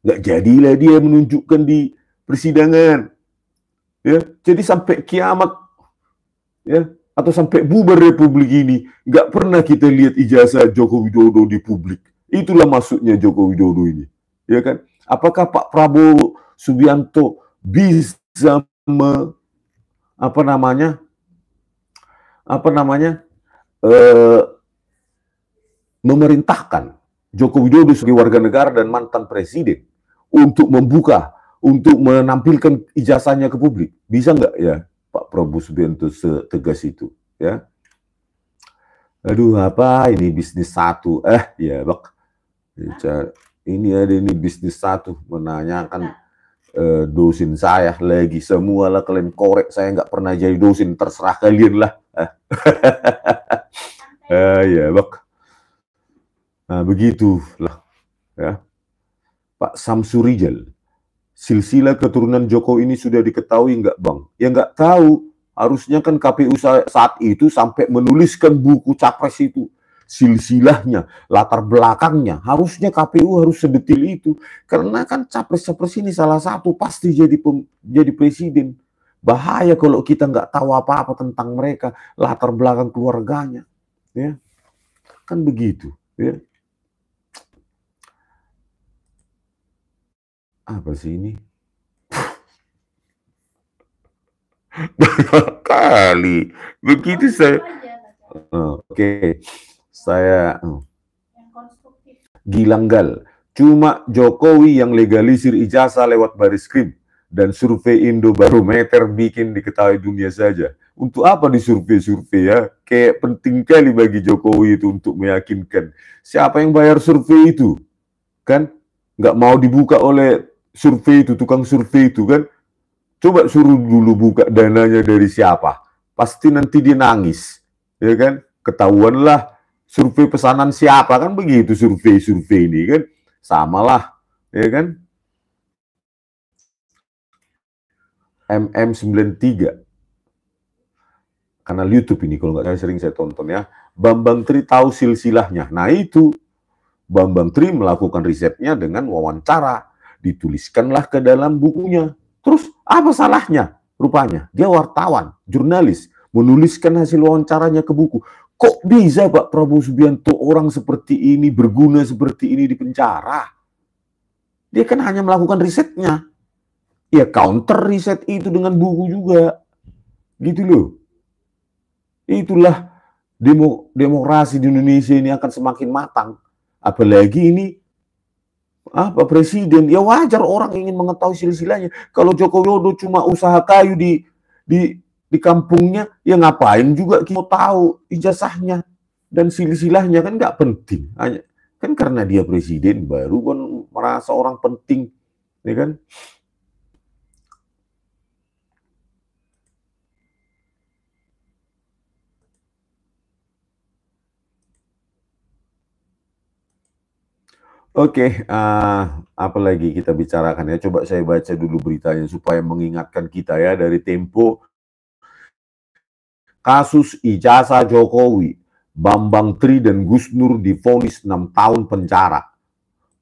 Nggak jadilah dia menunjukkan di persidangan. Ya, jadi sampai kiamat ya, atau sampai bubar republik ini, nggak pernah kita lihat ijazah Joko Widodo di publik. Itulah maksudnya Joko Widodo ini, ya kan? Apakah Pak Prabowo Subianto bisa memerintahkan Joko Widodo sebagai warga negara dan mantan presiden untuk membuka, untuk menampilkan ijazahnya ke publik? Bisa nggak ya Pak Prabowo Subianto setegas itu? Ya, aduh apa ini bisnis satu? Ya Bak, ini ada ini bisnis satu menanyakan dosen saya lagi, semua lah kalian korek, saya nggak pernah jadi dosen, terserah kalian lah. Ya Bak. Nah begitulah ya. Pak Samsurijal, silsilah keturunan Jokowi ini sudah diketahui nggak Bang? Ya nggak tahu. Harusnya kan KPU saat itu sampai menuliskan buku capres itu. Silsilahnya, latar belakangnya. Harusnya KPU harus sedetil itu. Karena kan capres-capres ini salah satu pasti jadi presiden. Bahaya kalau kita nggak tahu apa-apa tentang mereka, latar belakang keluarganya. Ya, kan begitu. Ya. Apa sih ini? Banyak kali. Begitu saya. Oke. Saya Gilanggal. Cuma Jokowi yang legalisir ijazah lewat Bariskrim dan survei Indobarometer bikin diketahui dunia saja. Untuk apa disurvei-survei ya? Kayak penting kali bagi Jokowi itu untuk meyakinkan. Siapa yang bayar survei itu? Kan nggak mau dibuka oleh survei itu, tukang survei itu kan. Coba suruh dulu buka dananya dari siapa. Pasti nanti dia nangis. Ya kan? Ketahuanlah survei pesanan siapa, kan begitu survei-survei ini kan. Samalah, ya kan? MM93. Kanal YouTube ini kalau nggak sering saya tonton ya. Bambang Tri tahu silsilahnya. Nah itu, Bambang Tri melakukan risetnya dengan wawancara. Dituliskanlah ke dalam bukunya. Terus apa salahnya? Rupanya dia wartawan, jurnalis, menuliskan hasil wawancaranya ke buku. Kok bisa Pak Prabowo Subianto orang seperti ini, berguna seperti ini di penjara? Dia kan hanya melakukan risetnya. Ya counter riset itu dengan buku juga. Gitu loh. Itulah demokrasi di Indonesia ini akan semakin matang. Apalagi ini apa presiden, ya wajar orang ingin mengetahui silsilahnya. Kalau Joko Widodo cuma usaha kayu di kampungnya, ya ngapain juga kita tahu ijazahnya dan silsilahnya, kan nggak penting. Hanya kan karena dia presiden baru kan merasa orang penting, ya kan? Oke, apa lagi kita bicarakan ya? Coba saya baca dulu beritanya supaya mengingatkan kita ya dari Tempo. Kasus ijazah Jokowi, Bambang Tri dan Gus Nur divonis 6 tahun penjara.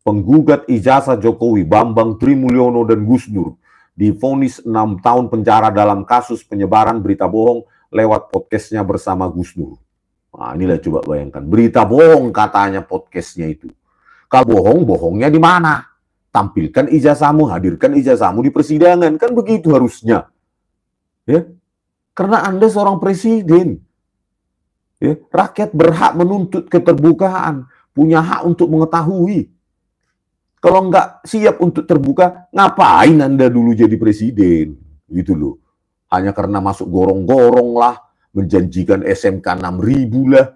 Penggugat ijazah Jokowi, Bambang Tri Mulyono dan Gus Nur divonis 6 tahun penjara dalam kasus penyebaran berita bohong lewat podcastnya bersama Gus Nur. Nah, inilah coba bayangkan, berita bohong katanya podcastnya itu. Kalau bohong, bohongnya di mana? Tampilkan ijazahmu, hadirkan ijazahmu di persidangan, kan begitu harusnya. Ya, karena Anda seorang presiden. Ya, rakyat berhak menuntut keterbukaan, punya hak untuk mengetahui. Kalau nggak siap untuk terbuka, ngapain Anda dulu jadi presiden? Gitu loh. Hanya karena masuk gorong-gorong lah, menjanjikan SMK 6.000 lah,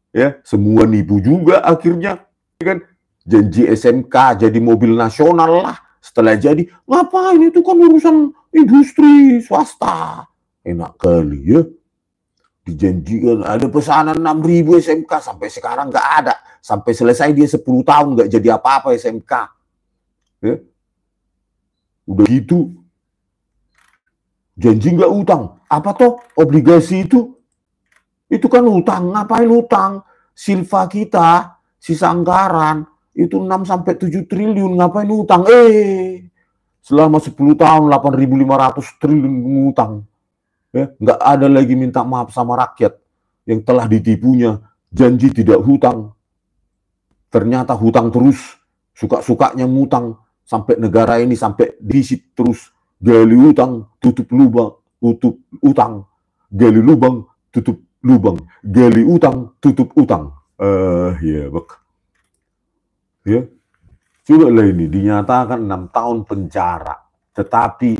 ya semua nipu juga akhirnya, kan? Janji SMK jadi mobil nasional lah, setelah jadi ngapain, itu kan urusan industri swasta. Enak kali ya, dijanjikan ada pesanan 6.000 SMK, sampai sekarang nggak ada, sampai selesai dia 10 tahun nggak jadi apa-apa SMK. Ya. Udah gitu janji nggak utang, apa toh obligasi itu kan utang. Ngapain utang? Silva kita sisa anggaran itu 6-7 triliun, ngapain utang? Selama 10 tahun 8.500 triliun ngutang. Ya, nggak ada lagi minta maaf sama rakyat yang telah ditipunya, janji tidak hutang. Ternyata hutang terus, suka-sukanya ngutang, sampai negara ini sampai defisit terus. Gali utang, tutup lubang, tutup utang. Gali lubang, tutup lubang. Gali utang, tutup utang. Ya, Bak. Ya, Coba lah ini dinyatakan 6 tahun penjara, tetapi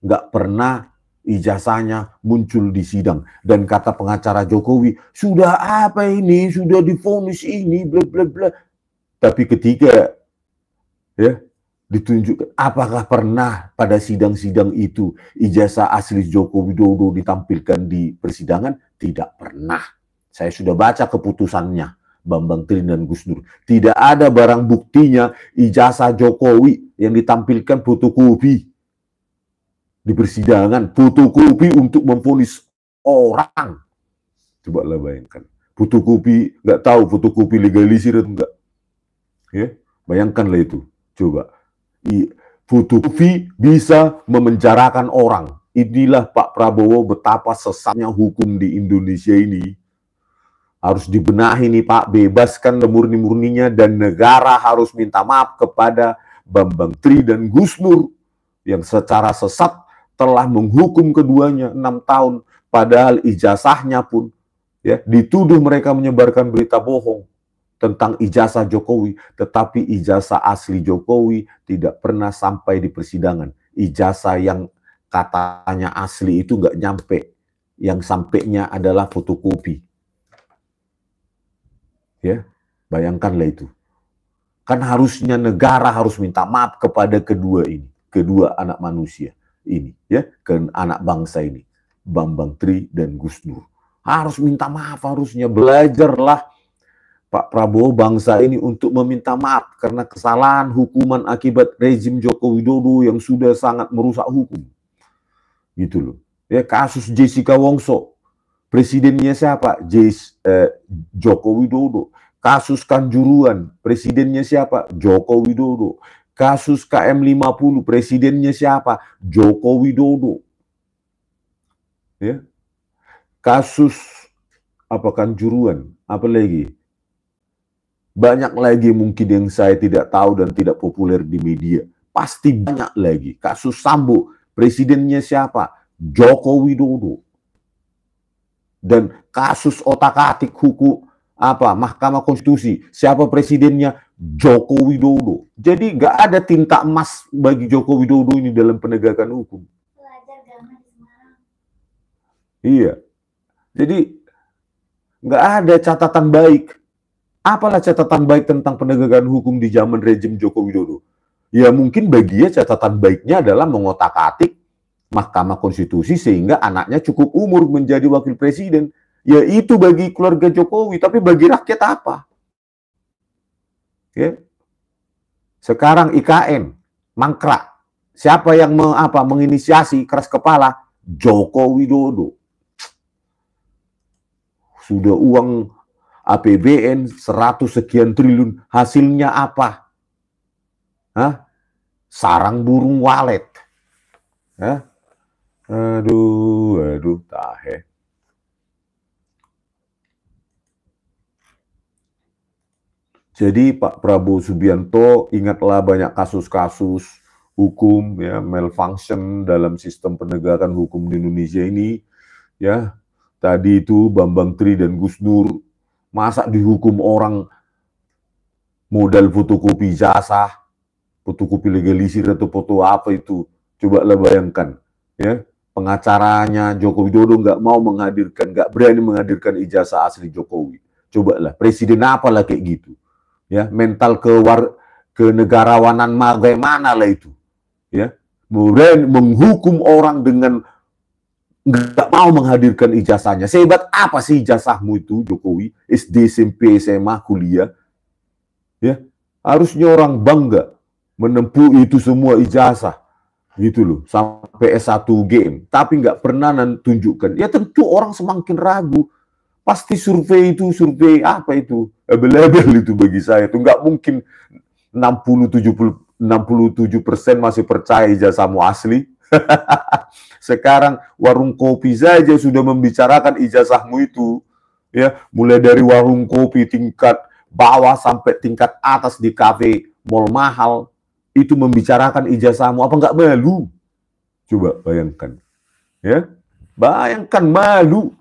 nggak pernah ijazahnya muncul di sidang. Dan kata pengacara Jokowi, sudah apa ini, sudah divonis ini, bla bla bla. Tapi ketika ya ditunjukkan, apakah pernah pada sidang-sidang itu ijazah asli Joko Widodo ditampilkan di persidangan? Tidak pernah. Saya sudah baca keputusannya Bambang Tri dan Gus Dur. Tidak ada barang buktinya ijazah Jokowi yang ditampilkan fotokopi di persidangan, fotokopi untuk memvonis orang. Coba lah bayangkan. Fotokopi, nggak tahu fotokopi legalisir atau enggak. Ya, bayangkanlah itu. Coba. Fotokopi bisa memenjarakan orang. Inilah Pak Prabowo betapa sesatnya hukum di Indonesia ini. Harus dibenahi nih Pak, bebaskan lemurni-murninya, dan negara harus minta maaf kepada Bambang Tri dan Gus Dur yang secara sesat telah menghukum keduanya 6 tahun, padahal ijazahnya pun ya dituduh mereka menyebarkan berita bohong tentang ijazah Jokowi, tetapi ijazah asli Jokowi tidak pernah sampai di persidangan. Ijazah yang katanya asli itu nggak nyampe, yang sampainya adalah fotokopi. Ya, bayangkanlah itu. Kan harusnya negara harus minta maaf kepada kedua anak manusia ini, ya, ke anak bangsa ini, Bambang Tri dan Gus Dur. Harus minta maaf, harusnya belajarlah Pak Prabowo bangsa ini untuk meminta maaf karena kesalahan hukuman akibat rezim Joko Widodo yang sudah sangat merusak hukum. Gitu loh. Ya, kasus Jessica Wongso. Presidennya siapa? Joko Widodo. Kasus Kanjuruhan, presidennya siapa? Joko Widodo. Kasus KM50, presidennya siapa? Joko Widodo. Ya. Kasus Kanjuruhan, apa lagi? Banyak lagi mungkin yang saya tidak tahu dan tidak populer di media. Pasti banyak lagi. Kasus Sambo, presidennya siapa? Joko Widodo. Dan kasus otak-atik hukum Mahkamah Konstitusi, siapa presidennya? Joko Widodo. Jadi nggak ada tinta emas bagi Joko Widodo ini dalam penegakan hukum. Iya. Jadi nggak ada catatan baik. Apalah catatan baik tentang penegakan hukum di zaman rezim Joko Widodo? Ya mungkin bagi dia catatan baiknya adalah mengotak-atik Mahkamah Konstitusi sehingga anaknya cukup umur menjadi wakil presiden. Ya itu bagi keluarga Jokowi, tapi bagi rakyat apa? Ya. Sekarang IKN mangkrak. Siapa yang menginisiasi keras kepala? Joko Widodo. Sudah uang APBN 100 sekian triliun, hasilnya apa? Sarang burung walet. Aduh, tahe. Jadi Pak Prabowo Subianto, ingatlah banyak kasus-kasus hukum ya, malfunction dalam sistem penegakan hukum di Indonesia ini. Ya, tadi itu Bambang Tri dan Gus Dur, masa dihukum orang modal fotokopi ijazah, fotokopi legalisir atau foto apa itu? Coba lah bayangkan, ya. Pengacaranya Joko Widodo nggak mau menghadirkan, nggak berani menghadirkan ijazah asli Jokowi. Cobalah, presiden apalah kayak gitu. Ya, mental kenegarawanan bagaimana lah itu. Ya, kemudian menghukum orang dengan nggak mau menghadirkan ijazahnya. Sehebat apa sih ijazahmu itu, Jokowi? SD, SMP, SMA, kuliah. Ya, harusnya orang bangga menempuh itu semua ijazah. Gitu loh, sampai S1 game, tapi nggak pernah tunjukkan. Ya tentu orang semakin ragu. Pasti survei apa itu? Label itu bagi saya itu nggak mungkin 67% masih percaya ijazahmu asli. Sekarang warung kopi saja sudah membicarakan ijazahmu itu. Ya, mulai dari warung kopi tingkat bawah sampai tingkat atas di kafe mall mahal. Itu membicarakan ijazahmu, apa nggak malu? Coba bayangkan. Ya, bayangkan malu.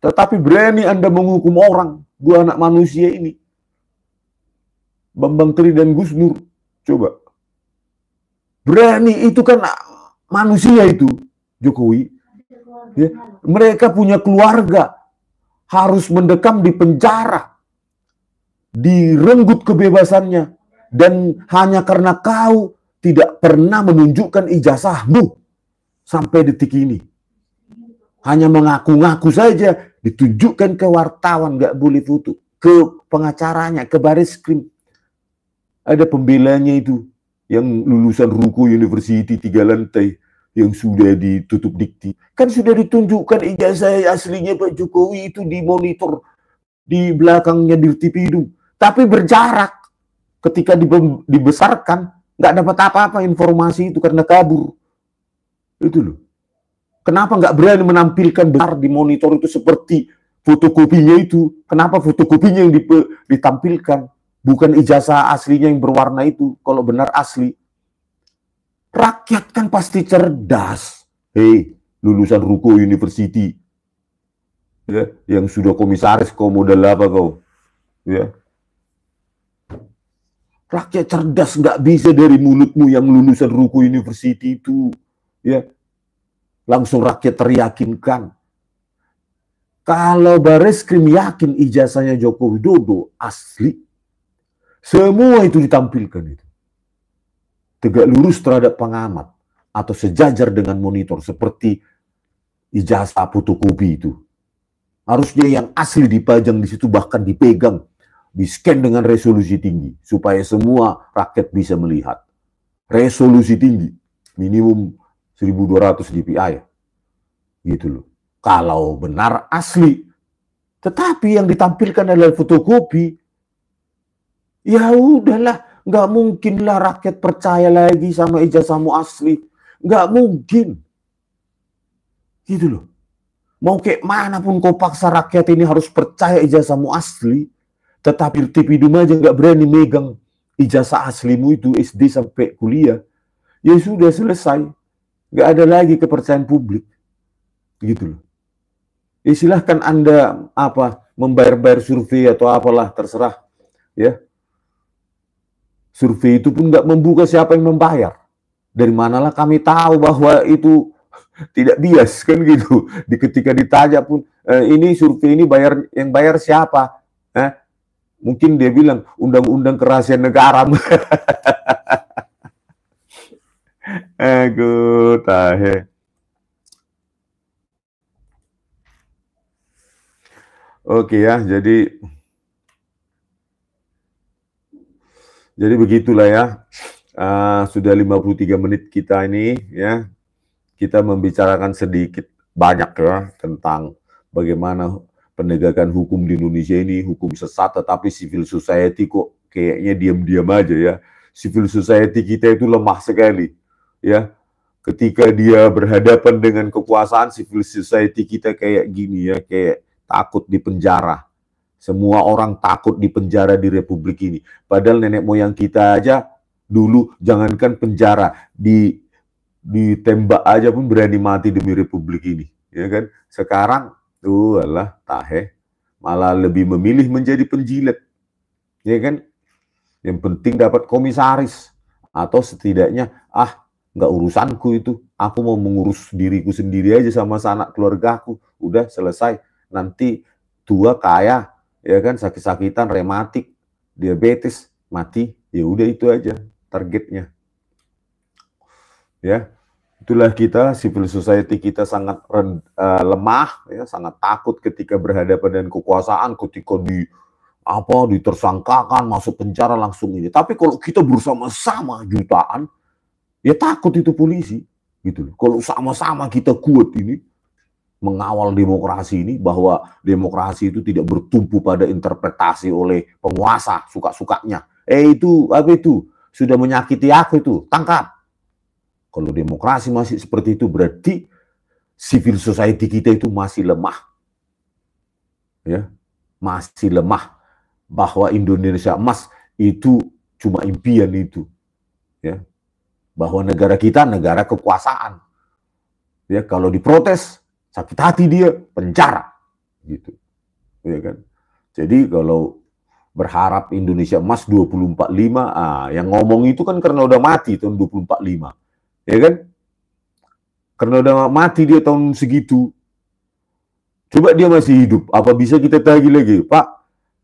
Tetapi berani Anda menghukum orang, dua anak manusia ini. Bambang Tri dan Gus Dur. Coba. Berani itu kan manusia itu, Jokowi. Ya, mereka punya keluarga, harus mendekam di penjara, direnggut kebebasannya, dan hanya karena kau tidak pernah menunjukkan ijazahmu sampai detik ini. Hanya mengaku-ngaku saja, ditunjukkan ke wartawan, nggak boleh foto, ke pengacaranya, ke Baris-Krim. Ada pembelanya itu, yang lulusan Ruko University 3 lantai, yang sudah ditutup dikti. Kan sudah ditunjukkan ijazah aslinya Pak Jokowi itu di monitor di belakangnya di Dirtipidum. Tapi berjarak. Ketika dibesarkan, nggak dapat apa-apa informasi itu karena kabur. Itu loh. Kenapa nggak berani menampilkan besar di monitor itu seperti fotokopinya itu? Kenapa fotokopinya yang ditampilkan? Bukan ijazah aslinya yang berwarna itu, kalau benar asli. Rakyat kan pasti cerdas. Hei, lulusan Ruko University. Ya, yang sudah komisaris, kau modal apa kau? Ya. Rakyat cerdas, nggak bisa dari mulutmu yang lulusan Ruko University itu. Ya. Langsung rakyat teryakinkan. Kalau Baris-Krim yakin ijazahnya Joko Widodo asli, semua itu ditampilkan itu. Tegak lurus terhadap pengamat atau sejajar dengan monitor seperti ijazah fotokopi itu. Harusnya yang asli dipajang di situ, bahkan dipegang, di-scan dengan resolusi tinggi supaya semua rakyat bisa melihat. Resolusi tinggi, minimum 1200 dpi gitu loh. Kalau benar asli, tetapi yang ditampilkan adalah fotokopi, ya udahlah, nggak mungkinlah rakyat percaya lagi sama ijazahmu asli, nggak mungkin, gitu loh. Mau kayak manapun kau paksa rakyat ini harus percaya ijazahmu asli, tetapi Dirtipidum aja nggak berani megang ijazah aslimu itu SD sampai kuliah, ya sudah selesai. Nggak ada lagi kepercayaan publik, gitu loh. Ya silahkan Anda membayar survei atau apalah, terserah, ya. Survei itu pun nggak membuka siapa yang membayar. Dari manalah kami tahu bahwa itu tidak bias kan gitu. Ketika ditanya pun ini survei ini yang bayar siapa? Mungkin dia bilang undang-undang kerahasiaan negara. Aku tahe. Oke ya, jadi begitulah ya. Sudah 53 menit kita ini ya. Kita membicarakan sedikit banyak ya tentang bagaimana penegakan hukum di Indonesia ini, hukum sesat, tetapi civil society kok kayaknya diam-diam aja ya. Civil society kita itu lemah sekali ya. Ketika dia berhadapan dengan kekuasaan, civil society kita kayak gini ya, kayak takut di penjara. Semua orang takut di penjara di Republik ini. Padahal nenek moyang kita aja dulu jangankan penjara, ditembak aja pun berani mati demi Republik ini, ya kan? Sekarang tuh alah tahe, malah lebih memilih menjadi penjilat, ya kan? Yang penting dapat komisaris atau setidaknya nggak urusanku itu, aku mau mengurus diriku sendiri aja sama sanak keluargaku, udah selesai. Nanti tua kaya, ya kan, sakit-sakitan, rematik, diabetes, mati, ya udah itu aja targetnya. Ya, itulah kita, civil society kita sangat lemah, ya, sangat takut ketika berhadapan dengan kekuasaan, ketika ditersangkakan, masuk penjara langsung ini. Tapi kalau kita bersama-sama jutaan, ya takut itu polisi, gitu loh. Kalau sama-sama kita kuat ini mengawal demokrasi ini, bahwa demokrasi itu tidak bertumpu pada interpretasi oleh penguasa suka-sukanya. Itu apa itu? Sudah menyakiti aku itu, tangkap. Kalau demokrasi masih seperti itu, berarti civil society kita itu masih lemah. Ya, masih lemah. Bahwa Indonesia emas itu cuma impian itu. Ya. Bahwa negara kita negara kekuasaan. Ya, kalau diprotes, sakit hati dia, penjara. Gitu. Ya kan? Jadi kalau berharap Indonesia emas 2045. Yang ngomong itu kan karena udah mati tahun 2045. Ya kan? Karena udah mati dia tahun segitu. Coba dia masih hidup, apa bisa kita tagih lagi? Pak,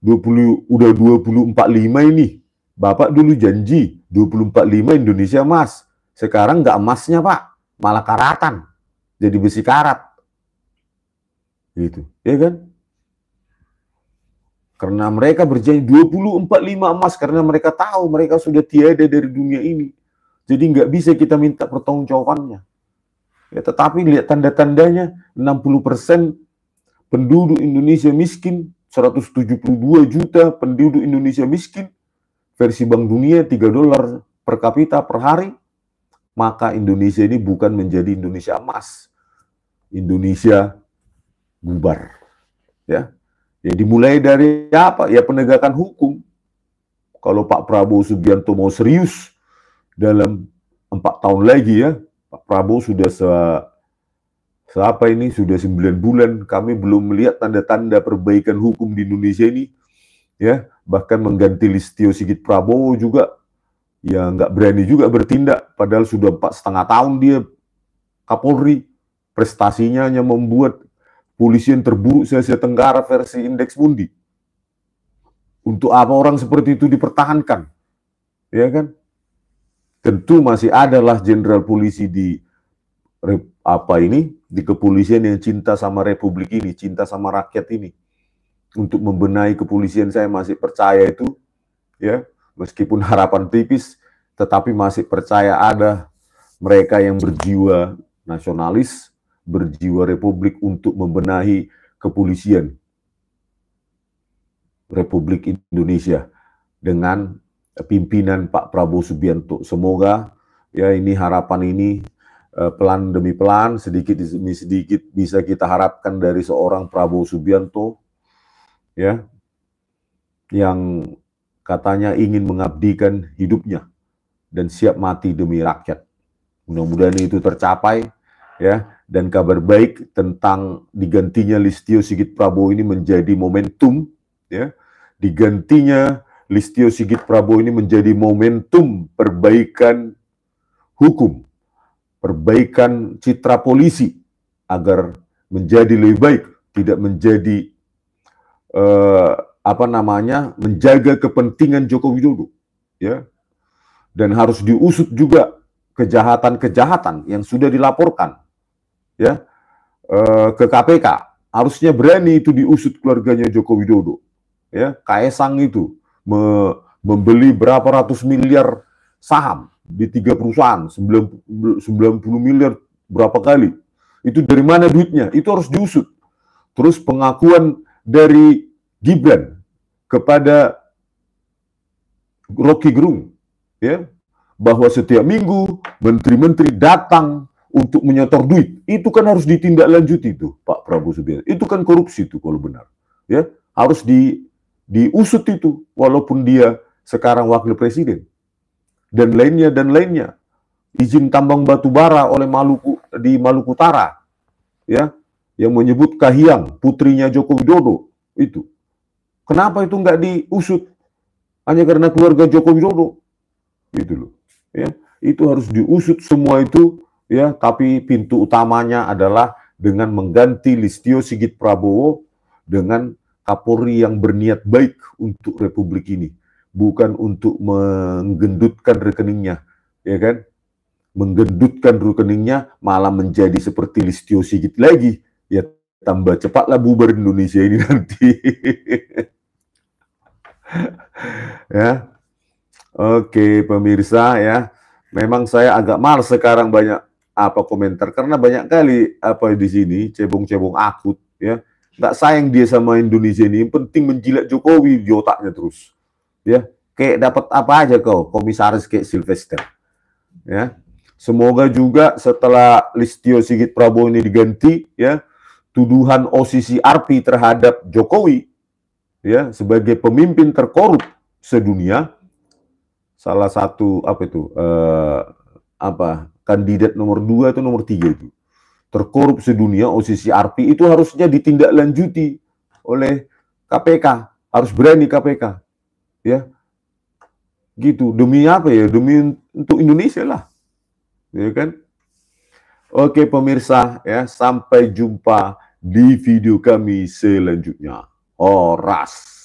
udah 2045 ini. Bapak dulu janji 2045 Indonesia emas. Sekarang nggak emasnya, Pak. Malah karatan. Jadi besi karat. Gitu. Ya kan? Karena mereka berjanji 2045 emas karena mereka tahu mereka sudah tiada dari dunia ini. Jadi nggak bisa kita minta pertanggungjawabannya. Ya, tetapi lihat tanda-tandanya 60% penduduk Indonesia miskin, 172 juta penduduk Indonesia miskin, versi Bank Dunia $3 per kapita per hari, maka Indonesia ini bukan menjadi Indonesia emas. Indonesia bubar. Ya. Ya dimulai dari apa? Ya penegakan hukum. Kalau Pak Prabowo Subianto mau serius dalam 4 tahun lagi ya, Pak Prabowo sudah sudah 9 bulan, kami belum melihat tanda-tanda perbaikan hukum di Indonesia ini. Ya, bahkan mengganti Listio Sigit Prabowo juga, ya nggak berani juga bertindak, padahal sudah 4,5 tahun dia Kapolri, prestasinya hanya membuat polisi yang terburuk se-Asia Tenggara versi Indeks Mundi. Untuk apa orang seperti itu dipertahankan? Ya kan? Tentu masih adalah jenderal polisi di kepolisian yang cinta sama republik ini, cinta sama rakyat ini. Untuk membenahi kepolisian saya masih percaya itu, ya, meskipun harapan tipis, tetapi masih percaya ada mereka yang berjiwa nasionalis, berjiwa republik untuk membenahi kepolisian Republik Indonesia dengan pimpinan Pak Prabowo Subianto. Semoga ya ini harapan ini pelan demi pelan, sedikit demi sedikit bisa kita harapkan dari seorang Prabowo Subianto ya yang katanya ingin mengabdikan hidupnya dan siap mati demi rakyat. Mudah-mudahan itu tercapai ya, dan kabar baik tentang digantinya Listio Sigit Prabowo ini menjadi momentum ya. Digantinya Listio Sigit Prabowo ini menjadi momentum perbaikan hukum, perbaikan citra polisi agar menjadi lebih baik, tidak menjadi menjaga kepentingan Joko Widodo ya. Dan harus diusut juga kejahatan-kejahatan yang sudah dilaporkan ya ke KPK. Harusnya berani itu diusut keluarganya Joko Widodo. Ya, Kaesang itu membeli berapa ratus miliar saham di 3 perusahaan, 90 miliar berapa kali. Itu dari mana duitnya? Itu harus diusut. Terus pengakuan dari Gibran kepada Rocky Gerung ya, bahwa setiap minggu menteri-menteri datang untuk menyetor duit, itu kan harus ditindaklanjuti itu Pak Prabowo Subianto. Itu kan korupsi itu kalau benar. Ya, harus diusut itu walaupun dia sekarang wakil presiden. Dan lainnya. Izin tambang batu bara oleh di Maluku Utara. Ya, yang menyebut Kahiyang, putrinya Joko Widodo itu. Kenapa itu nggak diusut? Hanya karena keluarga Joko Widodo. Gitu loh. Ya, itu harus diusut semua itu. Ya, tapi pintu utamanya adalah dengan mengganti Listio Sigit Prabowo dengan Kapolri yang berniat baik untuk republik ini, bukan untuk menggendutkan rekeningnya, ya kan? Menggendutkan rekeningnya malah menjadi seperti Listio Sigit lagi, ya tambah cepatlah bubar Indonesia ini nanti. Ya, oke pemirsa ya, memang saya agak malas sekarang banyak komentar karena banyak kali di sini cebong-cebong akut ya. Nggak sayang dia sama Indonesia ini, yang penting menjilat Jokowi di otaknya terus. Ya, kayak dapat apa aja kau, komisaris kayak Sylvester. Ya. Semoga juga setelah Listio Sigit Prabowo ini diganti ya, tuduhan OCCRP terhadap Jokowi ya sebagai pemimpin terkorup sedunia, salah satu kandidat nomor 2 atau nomor 3 itu terkorup sedunia, OCCRP itu harusnya ditindaklanjuti oleh KPK. Harus berani KPK Ya, gitu. Demi apa ya? Demi untuk Indonesia lah, ya kan? Oke pemirsa, ya sampai jumpa di video kami selanjutnya. Horas.